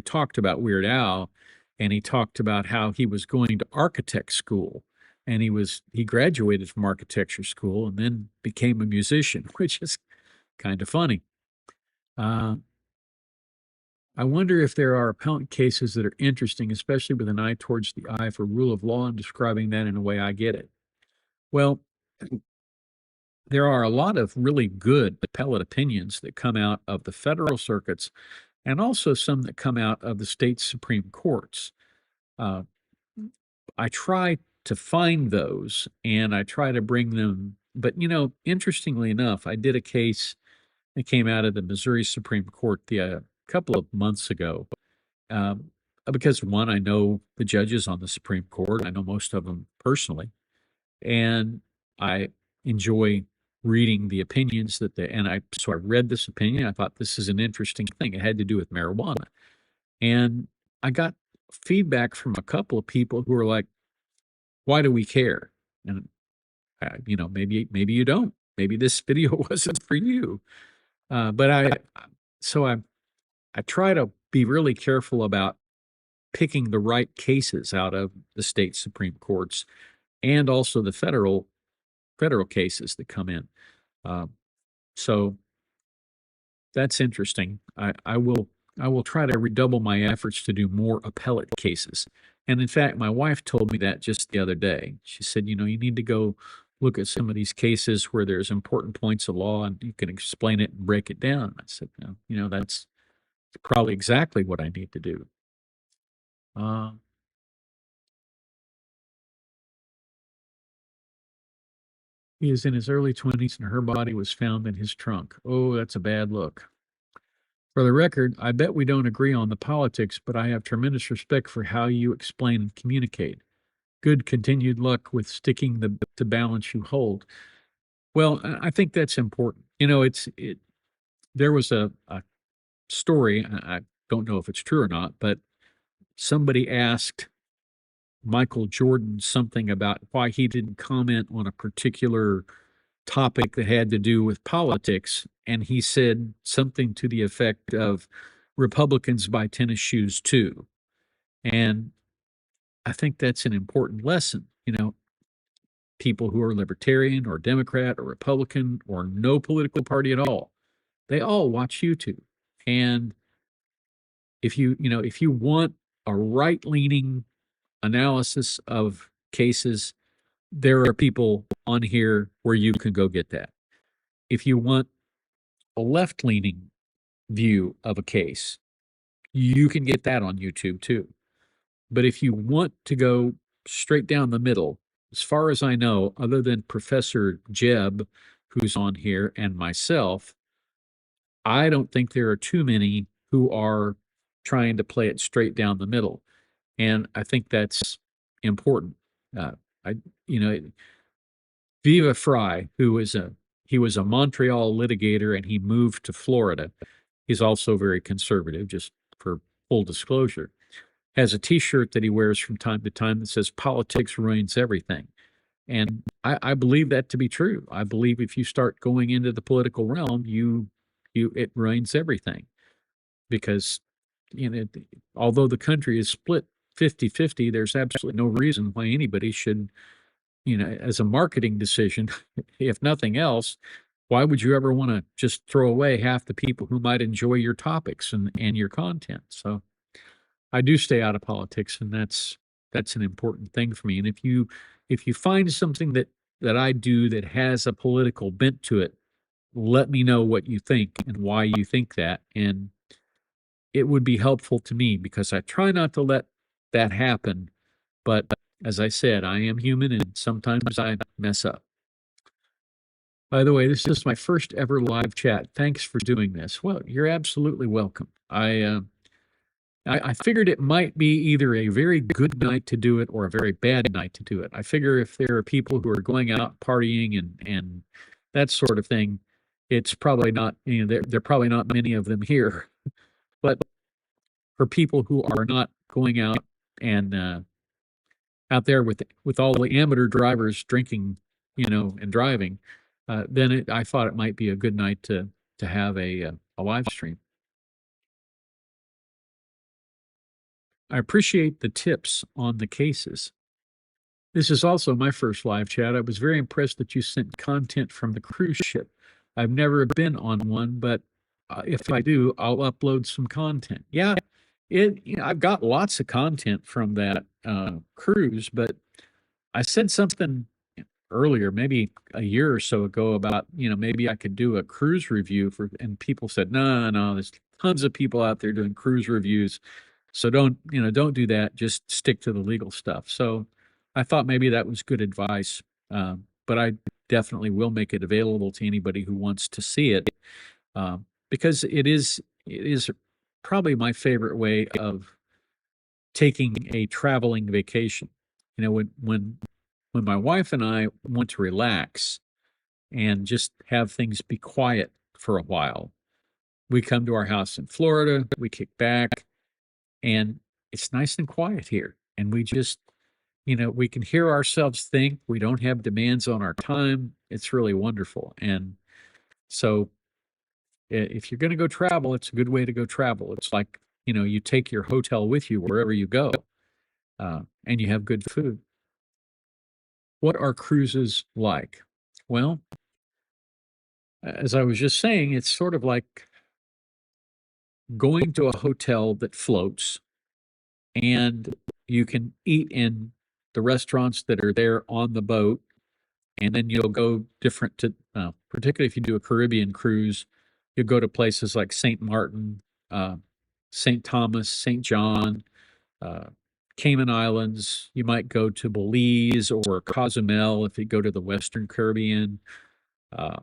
Speaker 1: talked about Weird Al, and he talked about how he was going to architect school, and he graduated from architecture school and then became a musician, which is kind of funny. Uh, I wonder if there are appellant cases that are interesting, especially with an eye towards the eye for rule of law and describing that in a way I get it. Well, there are a lot of really good appellate opinions that come out of the federal circuits and also some that come out of the state Supreme Courts. Uh, I try to find those and I try to bring them. But, interestingly enough, I did a case that came out of the Missouri Supreme Court a couple of months ago. Um, because one, I know the judges on the Supreme Court, I know most of them personally, and I enjoy reading the opinions so I read this opinion. I thought this is an interesting thing. It had to do with marijuana. And I got feedback from a couple of people who were like, why do we care? And, maybe you don't. Maybe this video wasn't for you. But so I try to be really careful about picking the right cases out of the state Supreme Courts and also the federal cases that come in. Uh, so that's interesting. I will try to redouble my efforts to do more appellate cases. And in fact, my wife told me that just the other day. She said, you need to go look at some of these cases where there's important points of law and you can explain it and break it down. I said, no, that's probably exactly what I need to do. Uh, he is in his early 20s and her body was found in his trunk. Oh, that's a bad look. For the record, I bet we don't agree on the politics, but I have tremendous respect for how you explain and communicate. Good continued luck with sticking the balance you hold. Well, I think that's important. There was a story, I don't know if it's true or not, but somebody asked Michael Jordan something about why he didn't comment on a particular topic that had to do with politics. And he said something to the effect of Republicans buy tennis shoes too. And I think that's an important lesson. People who are libertarian or Democrat or Republican or no political party at all, they all watch YouTube. And if you want a right leaning analysis of cases, there are people on here where you can go get that. If you want a left leaning view of a case, you can get that on YouTube too. But if you want to go straight down the middle, as far as I know, other than Professor Jeb, who's on here, and myself, I don't think there are too many who are trying to play it straight down the middle. And I think that's important. Uh, I, you know, Viva Fry, he was a Montreal litigator and he moved to Florida. He's also very conservative, just for full disclosure. Has a T-shirt that he wears from time to time that says "Politics ruins everything," and I believe that to be true. I believe if you start going into the political realm, it ruins everything because you know, although the country is split 50-50, there's absolutely no reason why anybody should, as a marketing decision, if nothing else, why would you ever want to just throw away half the people who might enjoy your topics and your content? So I do stay out of politics, and that's an important thing for me. And if you find something that I do that has a political bent to it, let me know what you think and why you think that. And it would be helpful to me because I try not to let that happen. But as I said, I am human and sometimes I mess up. By the way, this is my first ever live chat. Thanks for doing this. Well, you're absolutely welcome. I figured it might be either a very good night to do it or a very bad night to do it. I figure if there are people who are going out partying and that sort of thing, it's probably not, there are probably not many of them here. But for people who are not going out and out there with all the amateur drivers drinking, and driving, then I thought it might be a good night to have a live stream. I appreciate the tips on the cases. This is also my first live chat. I was very impressed that you sent content from the cruise ship. I've never been on one, but if I do, I'll upload some content. Yeah, I've got lots of content from that cruise, but I said something earlier, maybe a year or so ago, about, maybe I could do a cruise review and people said, no, no, there's tons of people out there doing cruise reviews. So don't do that. Just stick to the legal stuff. So I thought maybe that was good advice. But I definitely will make it available to anybody who wants to see it. Because it is probably my favorite way of taking a traveling vacation. When my wife and I want to relax and just have things be quiet for a while, we come to our house in Florida, we kick back, and it's nice and quiet here. And we just, we can hear ourselves think. We don't have demands on our time. It's really wonderful. And so if you're going to go travel, it's a good way to go travel. It's like, you take your hotel with you wherever you go, and you have good food. What are cruises like? Well, as I was just saying, it's sort of like going to a hotel that floats, and you can eat in the restaurants that are there on the boat, and then you'll go particularly if you do a Caribbean cruise, you'll go to places like St. Martin, St. Thomas, St. John, uh, Cayman Islands. You might go to Belize or Cozumel if you go to the Western Caribbean, uh,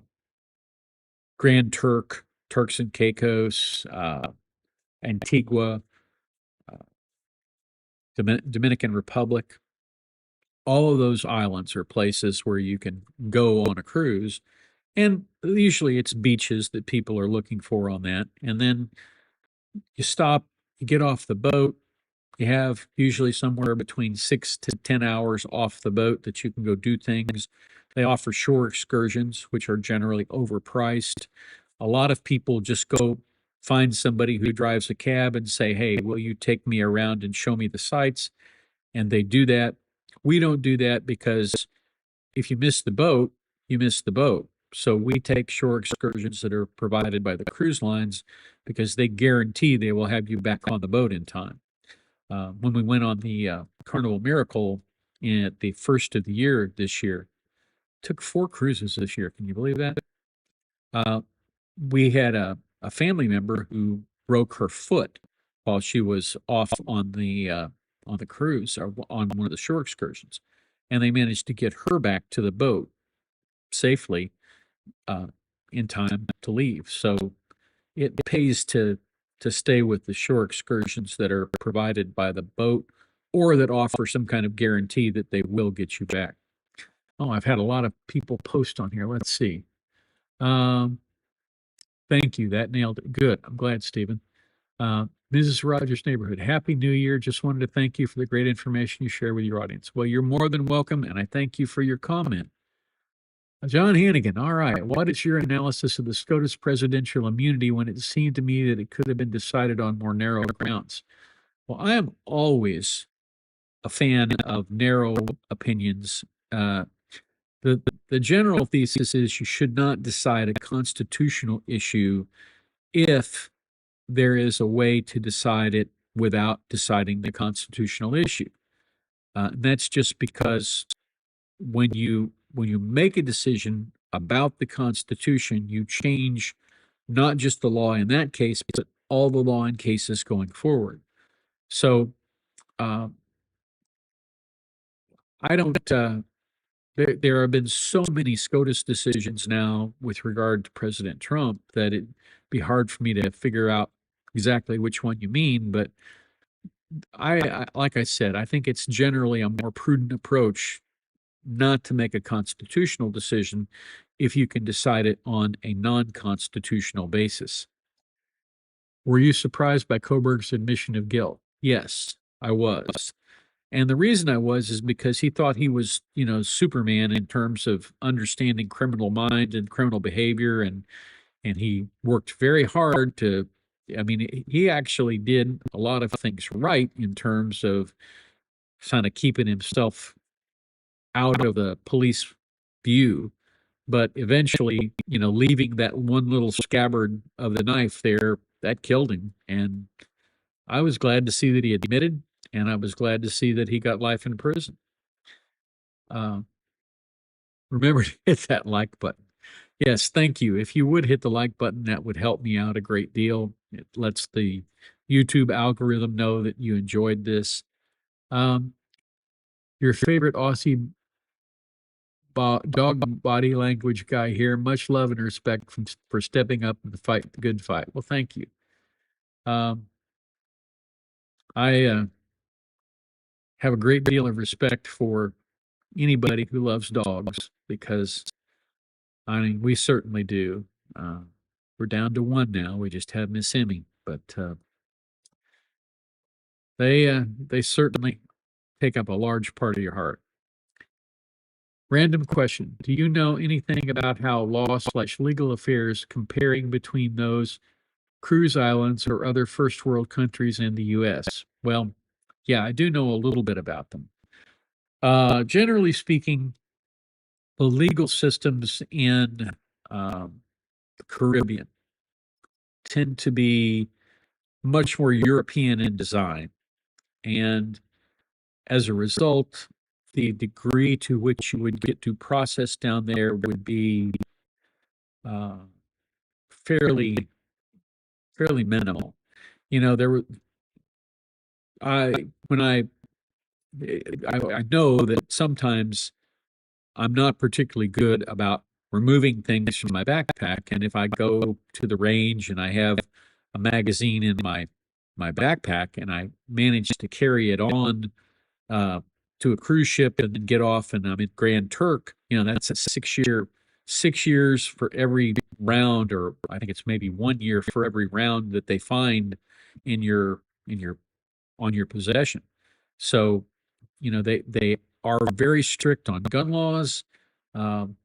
Speaker 1: Grand Turk, Turks and Caicos, Antigua, uh, Dominican Republic. All of those islands are places where you can go on a cruise. And usually it's beaches that people are looking for on that. And then you stop, you get off the boat. You have usually somewhere between 6 to 10 hours off the boat that you can go do things. They offer shore excursions, which are generally overpriced. A lot of people just go find somebody who drives a cab and say, hey, will you take me around and show me the sights? And they do that. We don't do that because if you miss the boat, you miss the boat. So we take shore excursions that are provided by the cruise lines because they guarantee they will have you back on the boat in time. When we went on the Carnival Miracle at the first of the year this year, took 4 cruises this year. Can you believe that? Uh, we had a family member who broke her foot while she was off on the cruise or on one of the shore excursions, and they managed to get her back to the boat safely uh, in time to leave. So it pays to stay with the shore excursions that are provided by the boat or that offer some kind of guarantee that they will get you back. Oh, I've had a lot of people post on here. Let's see. Um, Thank you. That nailed it. Good. I'm glad, Stephen. Mrs. Rogers Neighborhood, Happy New Year. Just wanted to thank you for the great information you share with your audience. Well, you're more than welcome, and I thank you for your comment. John Hannigan, all right. What is your analysis of the SCOTUS presidential immunity when it seemed to me that it could have been decided on more narrow grounds? Well, I am always a fan of narrow opinions. The general thesis is you should not decide a constitutional issue if there is a way to decide it without deciding the constitutional issue. And that's just because when you make a decision about the Constitution, you change not just the law in that case, but all the law in cases going forward. So uh, I don't. There have been so many SCOTUS decisions now with regard to President Trump that it'd be hard for me to figure out exactly which one you mean. But like I said, I think it's generally a more prudent approach not to make a constitutional decision if you can decide it on a non-constitutional basis. Were you surprised by Coburg's admission of guilt? Yes, I was. And the reason I was is because he thought he was, Superman in terms of understanding criminal mind and criminal behavior, and he worked very hard to. I mean, he actually did a lot of things right in terms of kind of keeping himself out of the police view. But eventually, leaving that one little scabbard of the knife there, that killed him. And I was glad to see that he admitted, and I was glad to see that he got life in prison. Uh, Remember to hit that like button. Yes, thank you. If you would hit the like button, that would help me out a great deal. It lets the YouTube algorithm know that you enjoyed this. Um, your favorite Aussie dog body language guy here. Much love and respect for stepping up and fight the good fight. Well, thank you. I have a great deal of respect for anybody who loves dogs because, I mean, we certainly do. We're down to one now. We just have Miss Emmy, but they certainly take up a large part of your heart. Random question. Do you know anything about how law/legal affairs comparing between those cruise islands or other first world countries in the U.S.? Well, yeah, I do know a little bit about them. Generally speaking, the legal systems in the Caribbean tend to be much more European in design. And as a result, the degree to which you would get to process down there would be uh, fairly minimal. There were I when I know that sometimes I'm not particularly good about removing things from my backpack, and if I go to the range and I have a magazine in my backpack and I manage to carry it on uh, to a cruise ship and then get off and I'm in Grand Turk, that's a 6 years for every round, or I think it's maybe 1 year for every round that they find in your on your possession. So, they are very strict on gun laws. Um,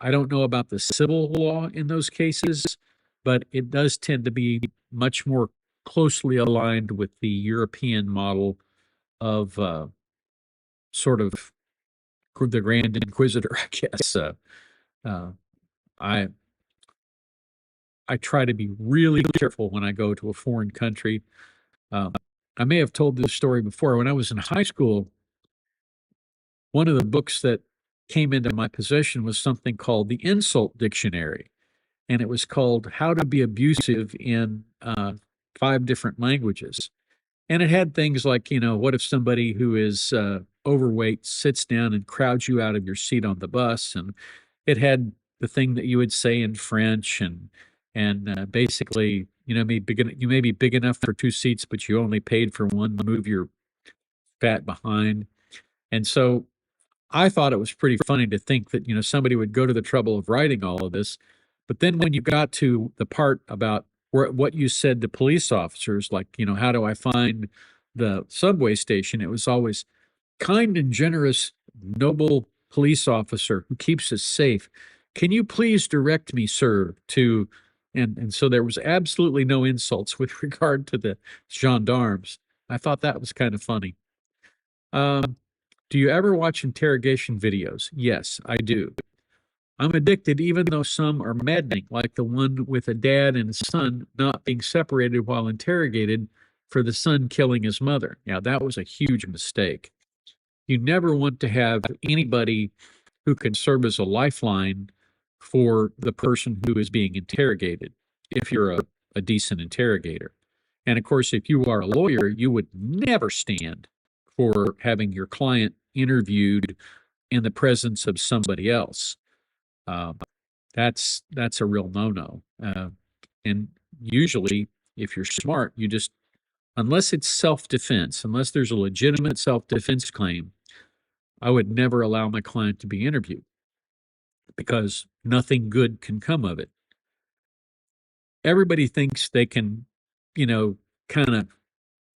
Speaker 1: I don't know about the civil law in those cases, but it does tend to be much more closely aligned with the European model of sort of the Grand Inquisitor, I guess. Uh, I I try to be really careful when I go to a foreign country. Um, I may have told this story before. When I was in high school, one of the books that came into my possession was something called the Insult Dictionary, and it was called How to Be Abusive in 5 different languages. And it had things like, what if somebody who is overweight sits down and crowds you out of your seat on the bus? And it had the thing that you would say in French, and basically, you may be big enough for 2 seats, but you only paid for one. Move your fat behind. And so I thought it was pretty funny to think that, somebody would go to the trouble of writing all of this. But then when you got to the part about what you said to police officers, like, how do I find the subway station? It was always kind and generous, noble police officer who keeps us safe. Can you please direct me, sir, to, and so there was absolutely no insults with regard to the gendarmes. I thought that was kind of funny. Do you ever watch interrogation videos? Yes, I do. I'm addicted, even though some are maddening, like the one with a dad and a son not being separated while interrogated for the son killing his mother. Now, that was a huge mistake. You never want to have anybody who can serve as a lifeline for the person who is being interrogated, if you're a decent interrogator. And of course, if you are a lawyer, you would never stand for having your client interviewed in the presence of somebody else. Uh, that's a real no-no. And usually, if you're smart, you just, unless it's self-defense, unless there's a legitimate self-defense claim, I would never allow my client to be interviewed because nothing good can come of it. Everybody thinks they can, you know, kind of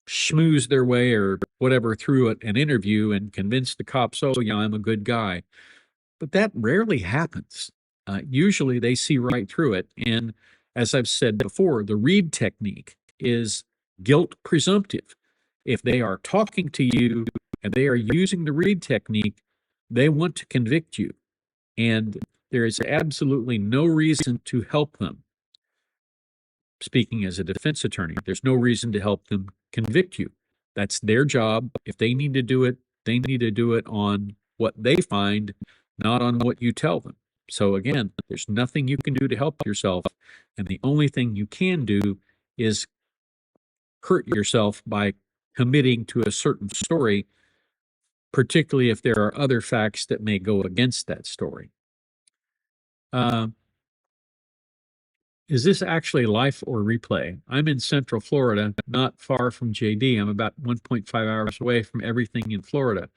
Speaker 1: schmooze their way or whatever through an interview and convince the cops, oh, yeah, I'm a good guy. But that rarely happens. Usually they see right through it. And as I've said before, the Reed technique is guilt presumptive. If they are talking to you and they are using the Reed technique, they want to convict you. And there is absolutely no reason to help them. Speaking as a defense attorney, there's no reason to help them convict you. That's their job. If they need to do it, they need to do it on what they find, not on what you tell them. So again, there's nothing you can do to help yourself. And the only thing you can do is hurt yourself by committing to a certain story, particularly if there are other facts that may go against that story. Uh, Is this actually life or replay? I'm in Central Florida, not far from JD. I'm about 1.5 hours away from everything in Florida.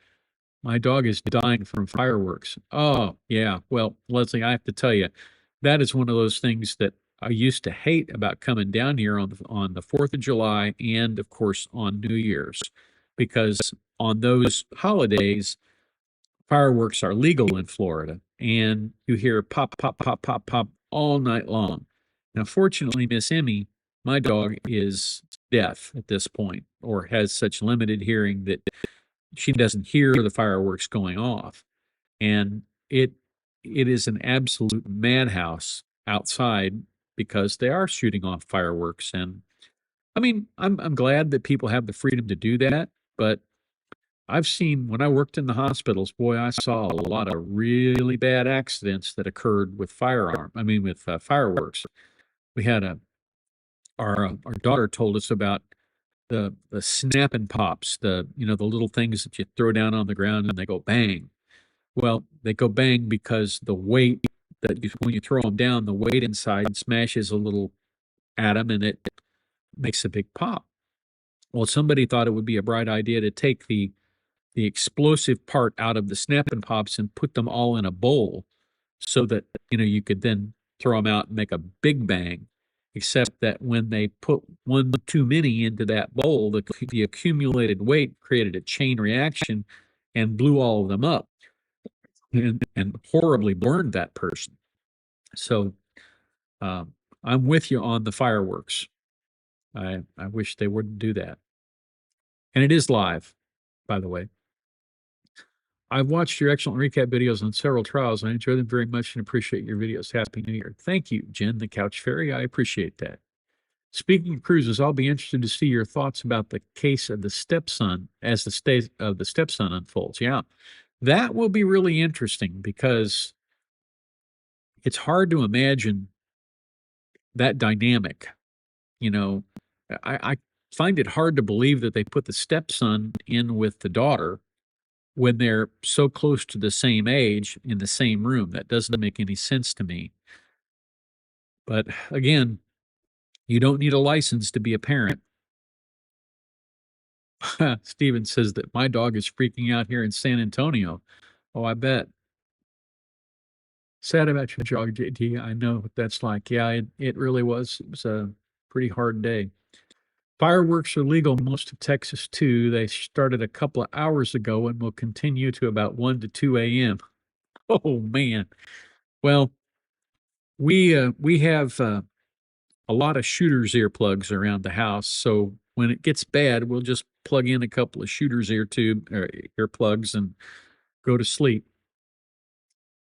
Speaker 1: My dog is dying from fireworks. Oh, yeah. Well, Leslie, I have to tell you, that is one of those things that I used to hate about coming down here on the 4th of July and, of course, on New Year's, because on those holidays, fireworks are legal in Florida, and you hear pop, pop, pop, pop, pop all night long. Now, fortunately, Miss Emmy, my dog, is deaf at this point, or has such limited hearing that she doesn't hear the fireworks going off. And it is an absolute madhouse outside because they are shooting off fireworks. And I mean, I'm glad that people have the freedom to do that, but I've seen when I worked in the hospitals, boy, I saw a lot of really bad accidents that occurred with with fireworks. We had our daughter told us about the snap and pops, the little things that you throw down on the ground and they go bang. Well, they go bang because the weight when you throw them down, the weight inside smashes a little atom and it makes a big pop. Well, somebody thought it would be a bright idea to take the explosive part out of the snap and pops and put them all in a bowl so that you could then throw them out and make a big bang, except that when they put one too many into that bowl, the accumulated weight created a chain reaction and blew all of them up and horribly burned that person. So um, I'm with you on the fireworks. I wish they wouldn't do that. And it is live, by the way. I've watched your excellent recap videos on several trials. I enjoy them very much and appreciate your videos. Happy New Year. Thank you, Jen, the Couch Fairy. I appreciate that. Speaking of cruises, I'll be interested to see your thoughts about the case of the stepson as the state of the stepson unfolds. Yeah, that will be really interesting because it's hard to imagine that dynamic. You know, I find it hard to believe that they put the stepson in with the daughter when they're so close to the same age in the same room. That doesn't make any sense to me. But again, you don't need a license to be a parent. Steven says that my dog is freaking out here in San Antonio. Oh, I bet. Sad about your dog, JT. I know what that's like. Yeah, it really was. It was a pretty hard day. Fireworks are legal in most of Texas too. They started a couple of hours ago and will continue to about 1 to 2 a.m. Oh man. Well, we have a lot of shooters earplugs around the house, so when it gets bad, we'll just plug in a couple of shooters earplugs and go to sleep.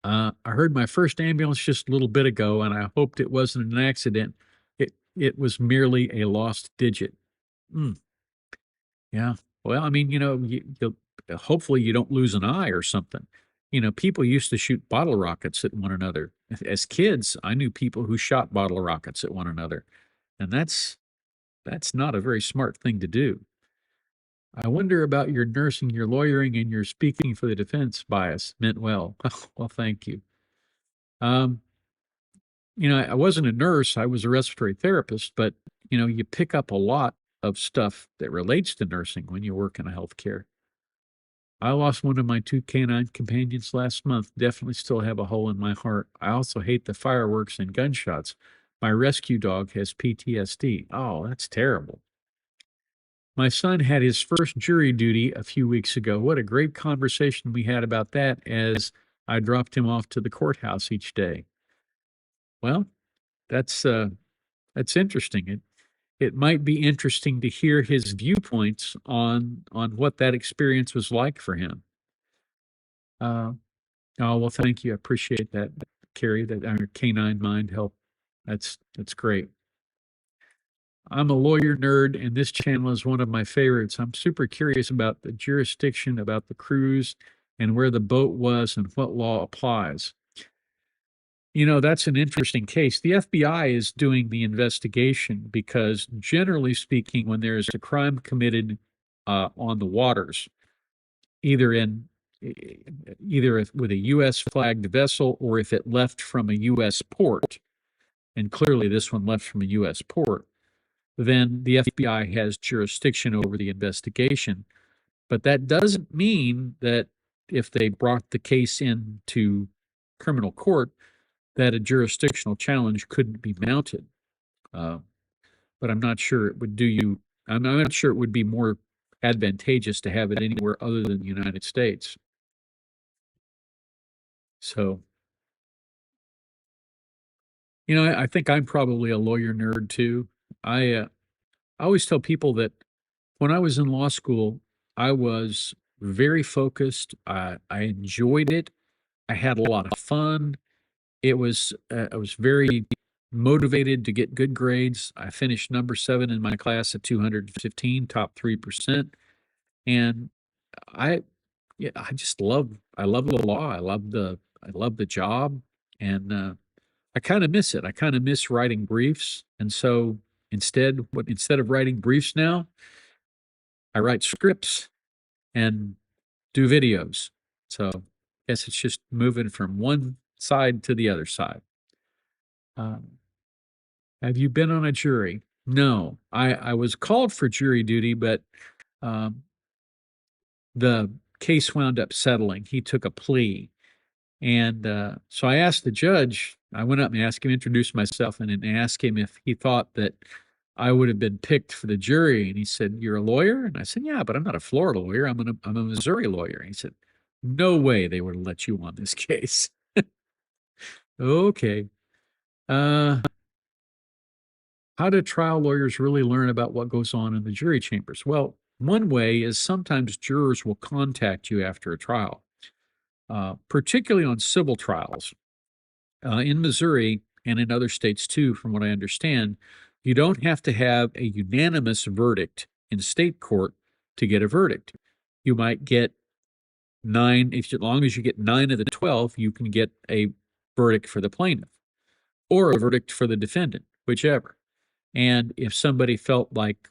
Speaker 1: I heard my first ambulance just a little bit ago, and I hoped it wasn't an accident. It was merely a lost digit. Mm, yeah. Well, I mean, you'll hopefully you don't lose an eye or something. People used to shoot bottle rockets at one another. As kids, I knew people who shot bottle rockets at one another, and that's not a very smart thing to do. I wonder about your nursing, your lawyering, and your speaking for the defense bias. Meant well. Well, thank you. Um, I wasn't a nurse, I was a respiratory therapist, but you pick up a lot of stuff that relates to nursing when you work in a healthcare. I lost one of my two canine companions last month. Definitely still have a hole in my heart. I also hate the fireworks and gunshots. My rescue dog has PTSD. Oh, that's terrible. My son had his first jury duty a few weeks ago. What a great conversation we had about that as I dropped him off to the courthouse each day. Well, that's that's interesting. It might be interesting to hear his viewpoints on what that experience was like for him. Uh, oh well, thank you. I appreciate that, Carrie. That our canine mind help. That's great. I'm a lawyer nerd, and this channel is one of my favorites. I'm super curious about the jurisdiction, about the cruise, and where the boat was and what law applies. You know, that's an interesting case. The FBI is doing the investigation because, generally speaking, when there is a crime committed on the waters, either in with a U.S. flagged vessel or if it left from a U.S. port, and clearly this one left from a U.S. port, then the FBI has jurisdiction over the investigation. But that doesn't mean that if they brought the case into criminal court, that a jurisdictional challenge couldn't be mounted. Uh, but I'm not sure it would do you, I'm not sure it would be more advantageous to have it anywhere other than the United States. So, you know, I think I'm probably a lawyer nerd too. I always tell people that when I was in law school, I was very focused. I enjoyed it. I had a lot of fun. I was very motivated to get good grades. I finished number 7 in my class at 215, top 3%. And I, yeah, I love the law. I love the job. And, I kind of miss it. I kind of miss writing briefs. And so instead of writing briefs now, I write scripts and do videos. So I guess it's just moving from one side to the other side. Um, have you been on a jury? No, I was called for jury duty, but um, the case wound up settling. He took a plea. And so I asked the judge, I went up and asked him, introduced myself, and asked him if he thought that I would have been picked for the jury. And he said, "You're a lawyer?" And I said, "Yeah, but I'm not a Florida lawyer. I'm a Missouri lawyer." And he said, "No way they would have let you on this case." Okay. Uh, how do trial lawyers really learn about what goes on in the jury chambers? Well, one way is sometimes jurors will contact you after a trial, particularly on civil trials. In Missouri and in other states too, from what I understand, you don't have to have a unanimous verdict in state court to get a verdict. You might get nine, if as long as you get 9 of the 12, you can get a verdict for the plaintiff or a verdict for the defendant, whichever. And if somebody felt like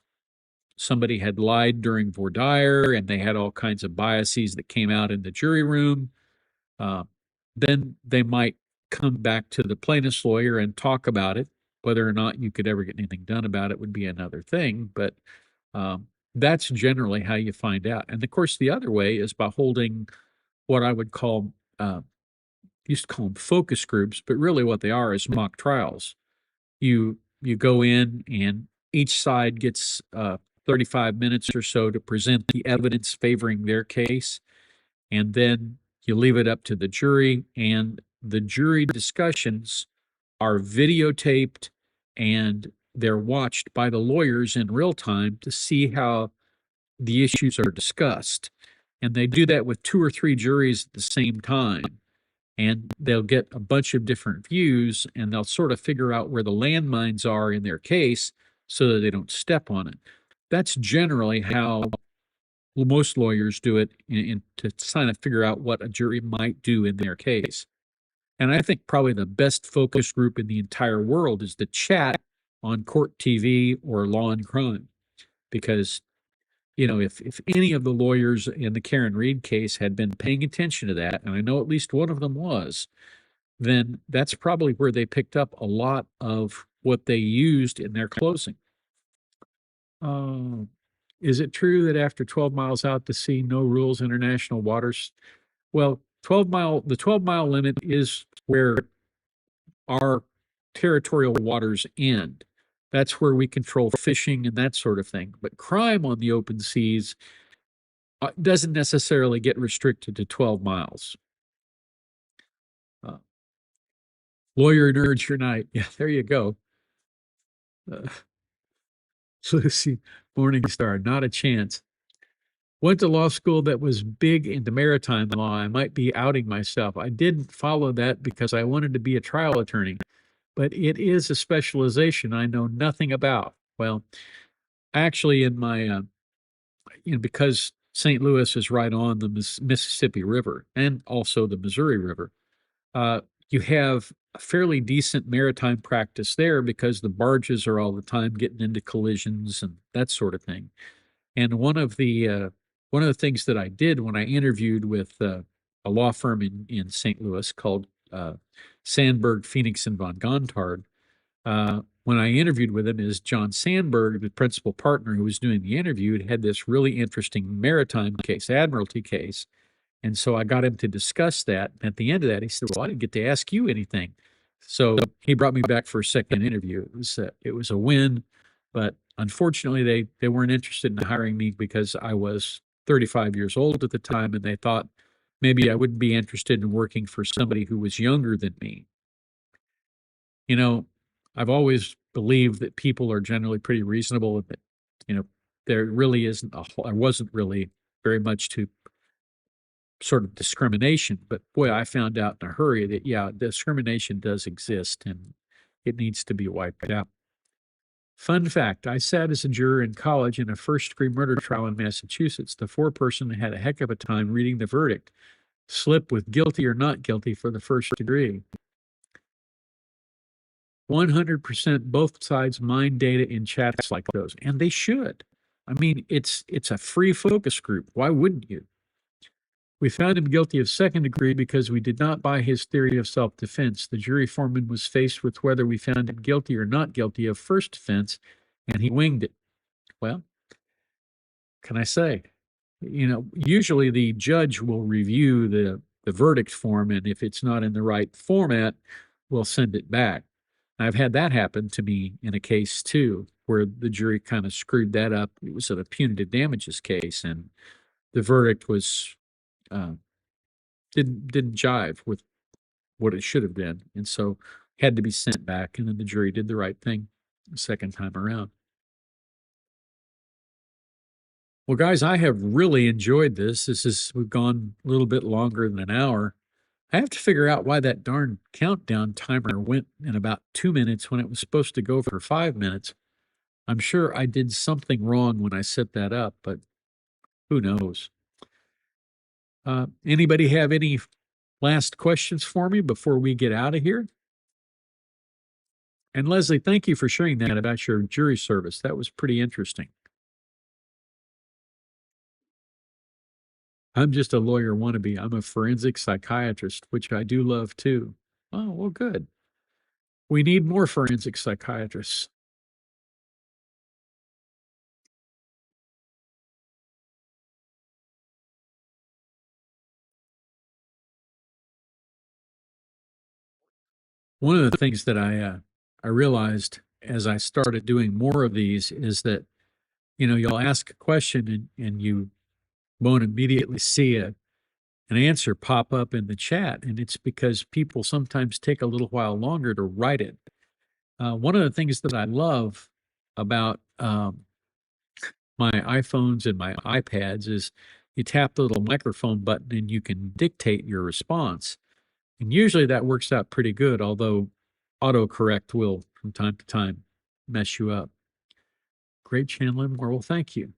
Speaker 1: somebody had lied during voir dire and they had all kinds of biases that came out in the jury room, uh, then they might come back to the plaintiff's lawyer and talk about it. Whether or not you could ever get anything done about it would be another thing, but um, that's generally how you find out. And of course, the other way is by holding what I would call, used to call them focus groups, but really what they are is mock trials. You go in and each side gets 35 minutes or so to present the evidence favoring their case, and then you leave it up to the jury, and the jury discussions are videotaped and they're watched by the lawyers in real time to see how the issues are discussed. And they do that with 2 or 3 juries at the same time. And they'll get a bunch of different views and they'll sort of figure out where the landmines are in their case so that they don't step on it. That's generally how most lawyers do it to kind of figure out what a jury might do in their case. And I think probably the best focus group in the entire world is the chat on court TV or Law and Crime. Because, you know, if any of the lawyers in the Karen Reed case had been paying attention to that, and I know at least one of them was, then that's probably where they picked up a lot of what they used in their closing. Uh, Is it true that after 12 miles out to sea, no rules, international waters? Well, the 12-mile limit is where our territorial waters end. That's where we control fishing and that sort of thing. But crime on the open seas doesn't necessarily get restricted to 12 miles. Uh, Lawyer nerds unite. Yeah, there you go. Uh, Lucy Morningstar, not a chance. Went to law school that was big into maritime law. I might be outing myself. I didn't follow that because I wanted to be a trial attorney, but it is a specialization I know nothing about. Well, actually, in my, because St. Louis is right on the Mississippi River and also the Missouri River, uh, you have a fairly decent maritime practice there because the barges are all the time getting into collisions and that sort of thing. And one of the things that I did when I interviewed with a law firm in St. Louis called Sandberg, Phoenix, and Von Gontard, when I interviewed with him, is John Sandberg, the principal partner who was doing the interview, had this really interesting maritime case, admiralty case. And so I got him to discuss that. At the end of that, he said, "Well, I didn't get to ask you anything." So he brought me back for a second interview. It was a win, but unfortunately, they weren't interested in hiring me because I was 35 years old at the time, and they thought maybe I wouldn't be interested in working for somebody who was younger than me. You know, I've always believed that people are generally pretty reasonable, and that, you know, there really isn't there wasn't really very much to sort of discrimination. But boy, I found out in a hurry that, yeah, discrimination does exist and it needs to be wiped out. Fun fact, I sat as a juror in college in a first-degree murder trial in Massachusetts. The foreperson had a heck of a time reading the verdict, slip with guilty or not guilty for the first degree. 100% both sides mine data in chats like those, and they should. I mean, it's a free focus group. Why wouldn't you? We found him guilty of second degree because we did not buy his theory of self-defense. The jury foreman was faced with whether we found him guilty or not guilty of first offense, and he winged it. Well, can I say? Usually the judge will review the verdict form, and if it's not in the right format, we'll send it back. I've had that happen to me in a case too, where the jury kind of screwed that up. It was a punitive damages case, and the verdict was uh, didn't jive with what it should have been, and so had to be sent back. And then the jury did the right thing the second time around. Well, guys, I have really enjoyed this. We've gone a little bit longer than an hour. I have to figure out why that darn countdown timer went in about 2 minutes when it was supposed to go for 5 minutes. I'm sure I did something wrong when I set that up, but who knows? Anybody have any last questions for me before we get out of here? And Leslie, thank you for sharing that about your jury service. That was pretty interesting. I'm just a lawyer wannabe. I'm a forensic psychiatrist, which I do love too. Oh, well, good. We need more forensic psychiatrists. One of the things that I realized as I started doing more of these is that, you'll ask a question and you won't immediately see an answer pop up in the chat. And it's because people sometimes take a little while longer to write it. One of the things that I love about my iPhones and my iPads is you tap the little microphone button and you can dictate your response. And usually that works out pretty good, although autocorrect will from time to time mess you up. Great, Chandler Moore. Well, thank you.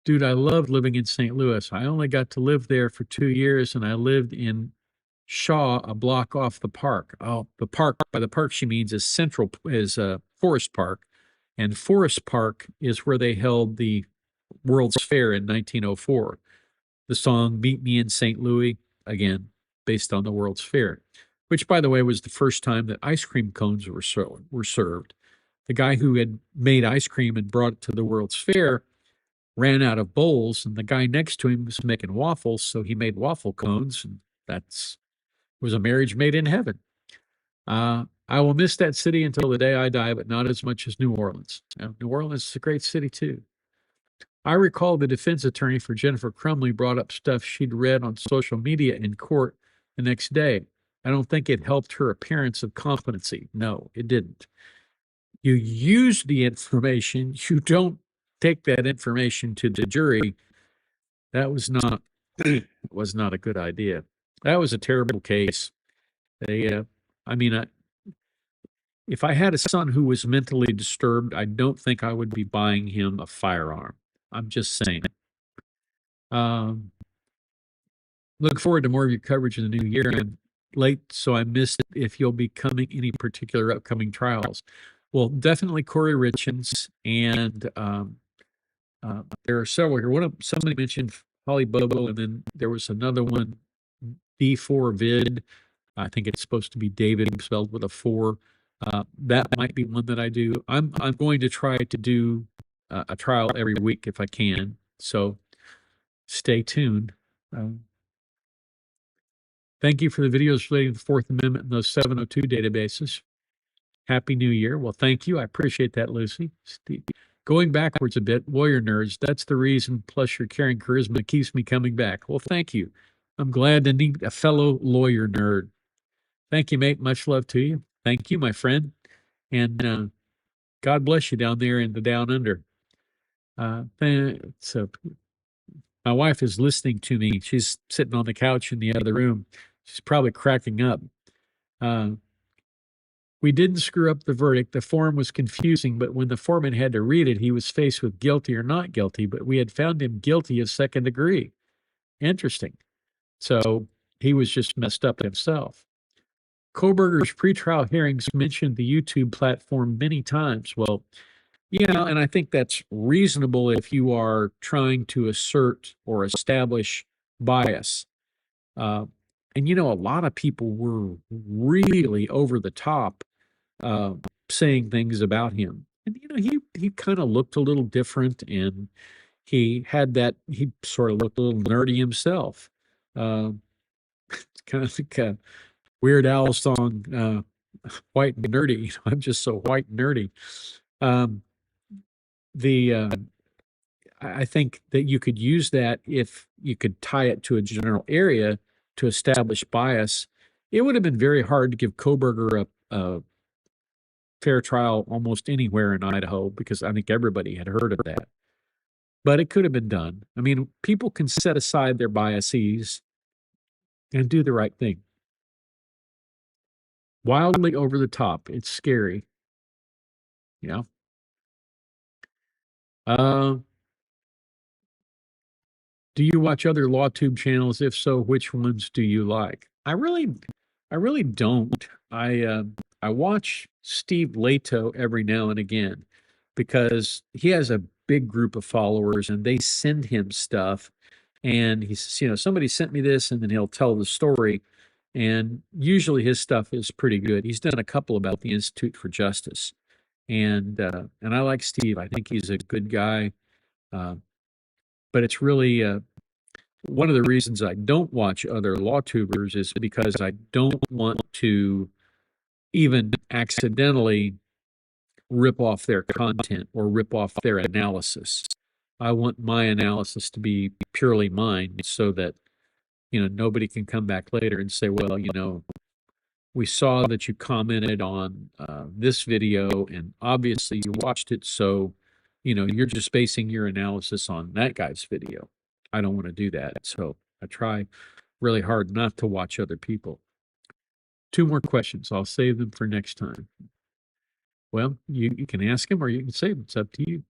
Speaker 1: Dude, I loved living in St. Louis. I only got to live there for 2 years, and I lived in Shaw, a block off the park. Oh, the park, by the park she means is Forest Park. And Forest Park is where they held the World's Fair in 1904. The song Meet Me in St. Louis, again, based on the World's Fair, which, by the way, was the first time that ice cream cones were served. The guy who had made ice cream and brought it to the World's Fair ran out of bowls, and the guy next to him was making waffles, so he made waffle cones, and that's was a marriage made in heaven. I will miss that city until the day I die, but not as much as New Orleans. New Orleans is a great city too. I recall the defense attorney for Jennifer Crumley brought up stuff she'd read on social media in court the next day. I don't think it helped her appearance of competency. No, it didn't. You use the information, you don't take that information to the jury. That was not a good idea. That was a terrible case. They, I mean, if I had a son who was mentally disturbed, I don't think I would be buying him a firearm. I'm just saying. Um, look forward to more of your coverage in the new year. I'm late, so I missed if you'll be coming any particular upcoming trials. Well, definitely Corey Richens, and there are several here. Somebody mentioned Holly Bobo, and then there was another one, D4 Vid. I think it's supposed to be David spelled with a 4. That might be one that I do. I'm going to try to do a trial every week if I can. So stay tuned. Thank you for the videos relating to the Fourth Amendment and those 702 databases. Happy New Year. Well, thank you. I appreciate that, Lucy. Steve. Going backwards a bit, lawyer nerds, that's the reason, plus your caring charisma keeps me coming back. Well, thank you. I'm glad to meet a fellow lawyer nerd. Thank you, mate. Much love to you. Thank you, my friend. And God bless you down there in the down under. So my wife is listening to me. She's sitting on the couch in the other room. She's probably cracking up. We didn't screw up the verdict. The form was confusing, but when the foreman had to read it, he was faced with guilty or not guilty, but we had found him guilty of second degree. Interesting. So he was just messed up himself. Koberger's pretrial hearings mentioned the YouTube platform many times. Well, and I think that's reasonable if you are trying to assert or establish bias. And a lot of people were really over the top saying things about him. And he kind of looked a little different, and he sort of looked a little nerdy himself. It's kind of like a Weird Al song, "White and Nerdy." I'm just so white and nerdy. I think that you could use that if you could tie it to a general area to establish bias. It would have been very hard to give Koberger a fair trial almost anywhere in Idaho, because I think everybody had heard of that. But it could have been done. I mean, people can set aside their biases and do the right thing. Wildly over the top. It's scary. Yeah. Do you watch other LawTube channels? If so, which ones do you like? I really don't. I watch Steve Leto every now and again because he has a big group of followers and they send him stuff. And he says, somebody sent me this, and then he'll tell the story. And usually his stuff is pretty good. He's done a couple about the Institute for Justice. And I like Steve. I think he's a good guy. But it's really one of the reasons I don't watch other LawTubers is because I don't want to even accidentally rip off their content or rip off their analysis. I want my analysis to be purely mine, so that nobody can come back later and say, well, we saw that you commented on this video, and obviously you watched it, so you're just basing your analysis on that guy's video. I don't want to do that, so I try really hard not to watch other people. 2 more questions. I'll save them for next time. Well, you can ask them or you can save them. It's up to you.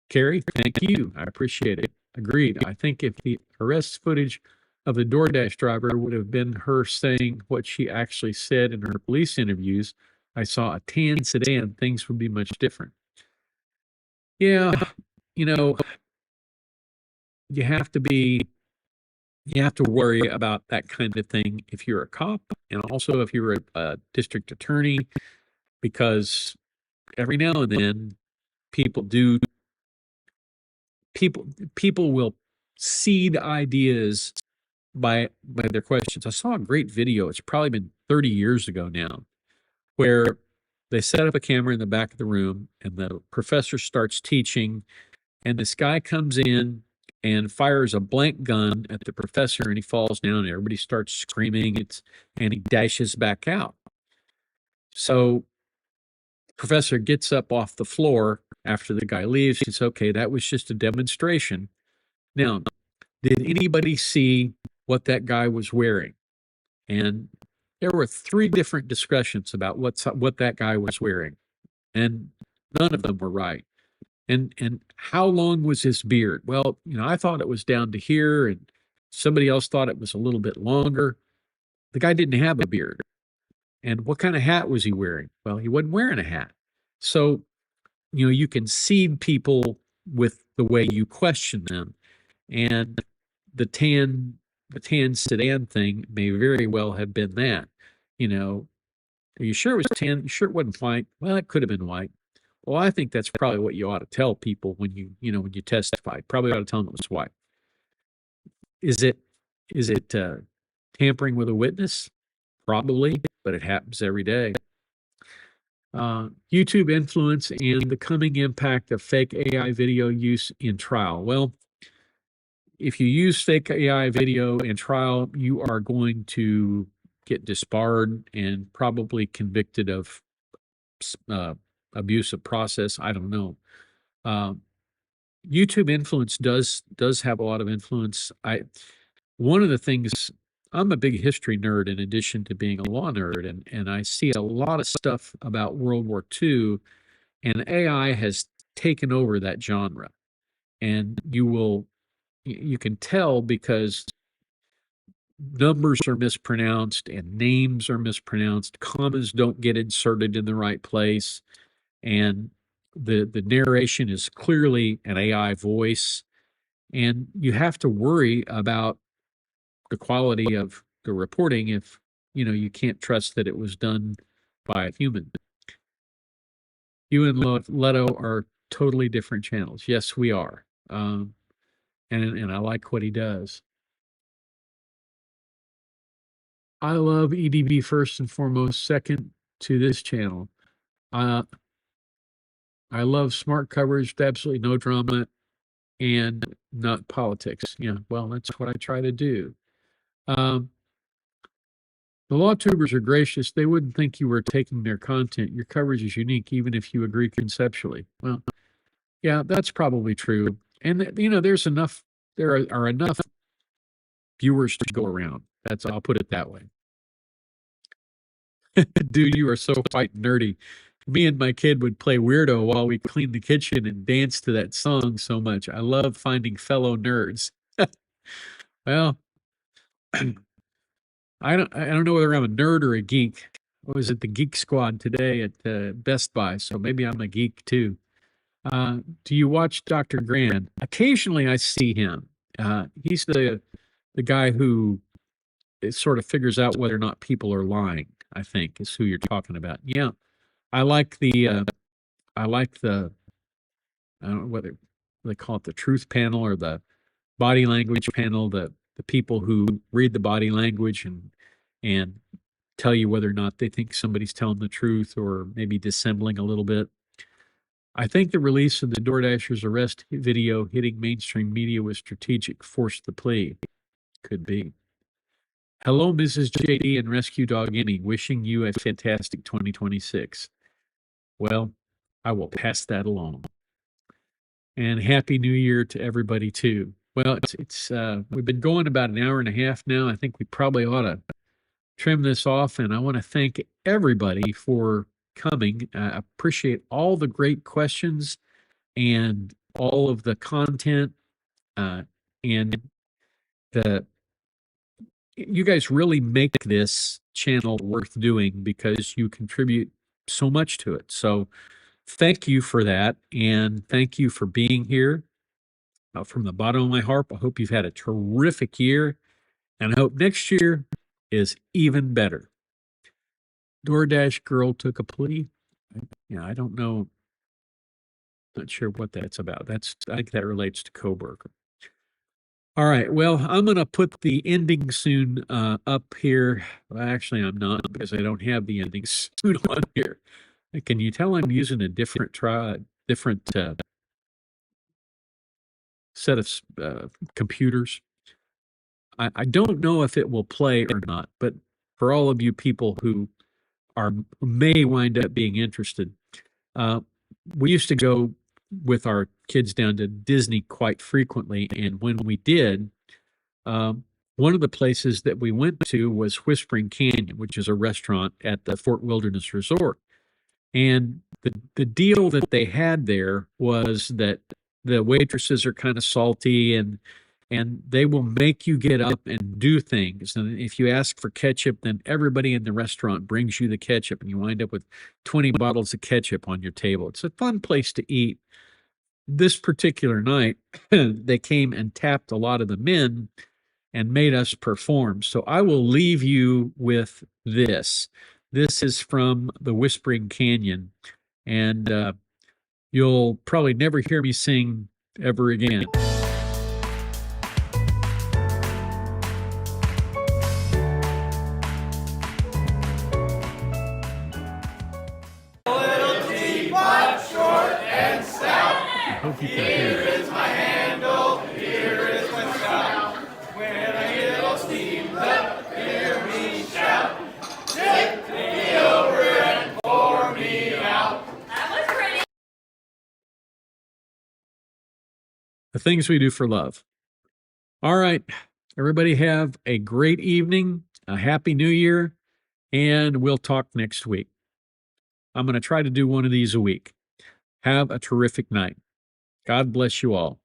Speaker 1: Carrie, thank you. I appreciate it. Agreed. I think if the arrest footage of the DoorDash driver would have been her saying what she actually said in her police interviews, I saw a tan sedan, things would be much different. Yeah, you have to worry about that kind of thing if you're a cop, and also if you're a district attorney, because every now and then people do people will seed ideas by their questions. I saw a great video. It's probably been 30 years ago now, where they set up a camera in the back of the room and the professor starts teaching, and this guy comes in and fires a blank gun at the professor, and he falls down and everybody starts screaming. And he dashes back out. So the professor gets up off the floor after the guy leaves. He says, okay, that was just a demonstration. Now, did anybody see what that guy was wearing? And there were 3 different discussions about what that guy was wearing, and none of them were right. And how long was his beard? Well, I thought it was down to here, and somebody else thought it was a little bit longer. The guy didn't have a beard. And what kind of hat was he wearing? Well, he wasn't wearing a hat. So, you can seed people with the way you question them. And the tan sedan thing may very well have been that. Are you sure it was tan? You sure it wasn't white? Well, it could have been white. Well, I think that's probably what you ought to tell people when you testify. Probably ought to tell them it was white. Is it tampering with a witness? Probably, but it happens every day. YouTube influence and the coming impact of fake AI video use in trial. Well, if you use fake AI video in trial, you are going to get disbarred and probably convicted of abuse of process. I don't know. YouTube influence does have a lot of influence. One of the things, I'm a big history nerd in addition to being a law nerd, and I see a lot of stuff about World War II, and AI has taken over that genre. And you can tell because numbers are mispronounced and names are mispronounced, commas don't get inserted in the right place, and the narration is clearly an AI voice, and you have to worry about the quality of the reporting if you can't trust that it was done by a human. You and Leto are totally different channels. Yes, we are. And I like what he does. I love EDB first and foremost, second to this channel. I love smart coverage with absolutely no drama and not politics. Yeah, well, that's what I try to do. The law tubers are gracious. They wouldn't think you were taking their content. Your coverage is unique, even if you agree conceptually. Well, yeah, that's probably true. And there are enough viewers to go around. I'll put it that way. Dude, you are so white and nerdy. Me and my kid would play weirdo while we cleaned the kitchen and dance to that song so much. I love finding fellow nerds. Well, I don't know whether I'm a nerd or a geek. I was at the Geek Squad today at Best Buy, so maybe I'm a geek too. Do you watch Dr. Grand? Occasionally I see him. He's the guy who sort of figures out whether or not people are lying, I think, is who you're talking about. Yeah. I like the I don't know whether they call it the truth panel or the body language panel, the people who read the body language and tell you whether or not they think somebody's telling the truth or maybe dissembling a little bit. I think the release of the DoorDasher's arrest video hitting mainstream media was strategic, forced the plea. Could be. Hello, Mrs. JD and Rescue Dog Emmy, wishing you a fantastic 2026. Well, I will pass that along. And Happy New Year to everybody too. Well, we've been going about an hour and a half now. I think we probably ought to trim this off, and I want to thank everybody for coming. I appreciate all the great questions and all of the content, and you guys really make this channel worth doing because you contribute so much to it. So thank you for that, and thank you for being here. From the bottom of my heart, I hope you've had a terrific year, and I hope next year is even better. DoorDash girl took a plea. Yeah, I don't know Not sure what that's about. I think that relates to Coburger. All right. Well, I'm going to put the ending soon up here. Well, actually, I'm not because I don't have the ending soon on here. Can you tell I'm using a different set of computers? I don't know if it will play or not, but for all of you people who may wind up being interested, uh, we used to go with our kids down to Disney quite frequently, and when we did, um, one of the places that we went to was Whispering Canyon, which is a restaurant at the Fort Wilderness Resort. And the deal that they had there was that the waitresses are kind of salty and they will make you get up and do things. And if you ask for ketchup, then everybody in the restaurant brings you the ketchup and you wind up with 20 bottles of ketchup on your table. It's a fun place to eat. This particular night, they came and tapped a lot of the men and made us perform. So I will leave you with this. This is from the Whispering Canyon, and you'll probably never hear me sing ever again.
Speaker 2: Little teapot, short and stout.
Speaker 1: I hope you can hear it.
Speaker 2: Here is my handle, here is my spout. When I get all steamed up, hear me shout. Tip me over and pour me out. That was pretty.
Speaker 1: The things we do for love. All right, everybody have a great evening, a happy new year, and we'll talk next week. I'm going to try to do one of these a week. Have a terrific night. God bless you all.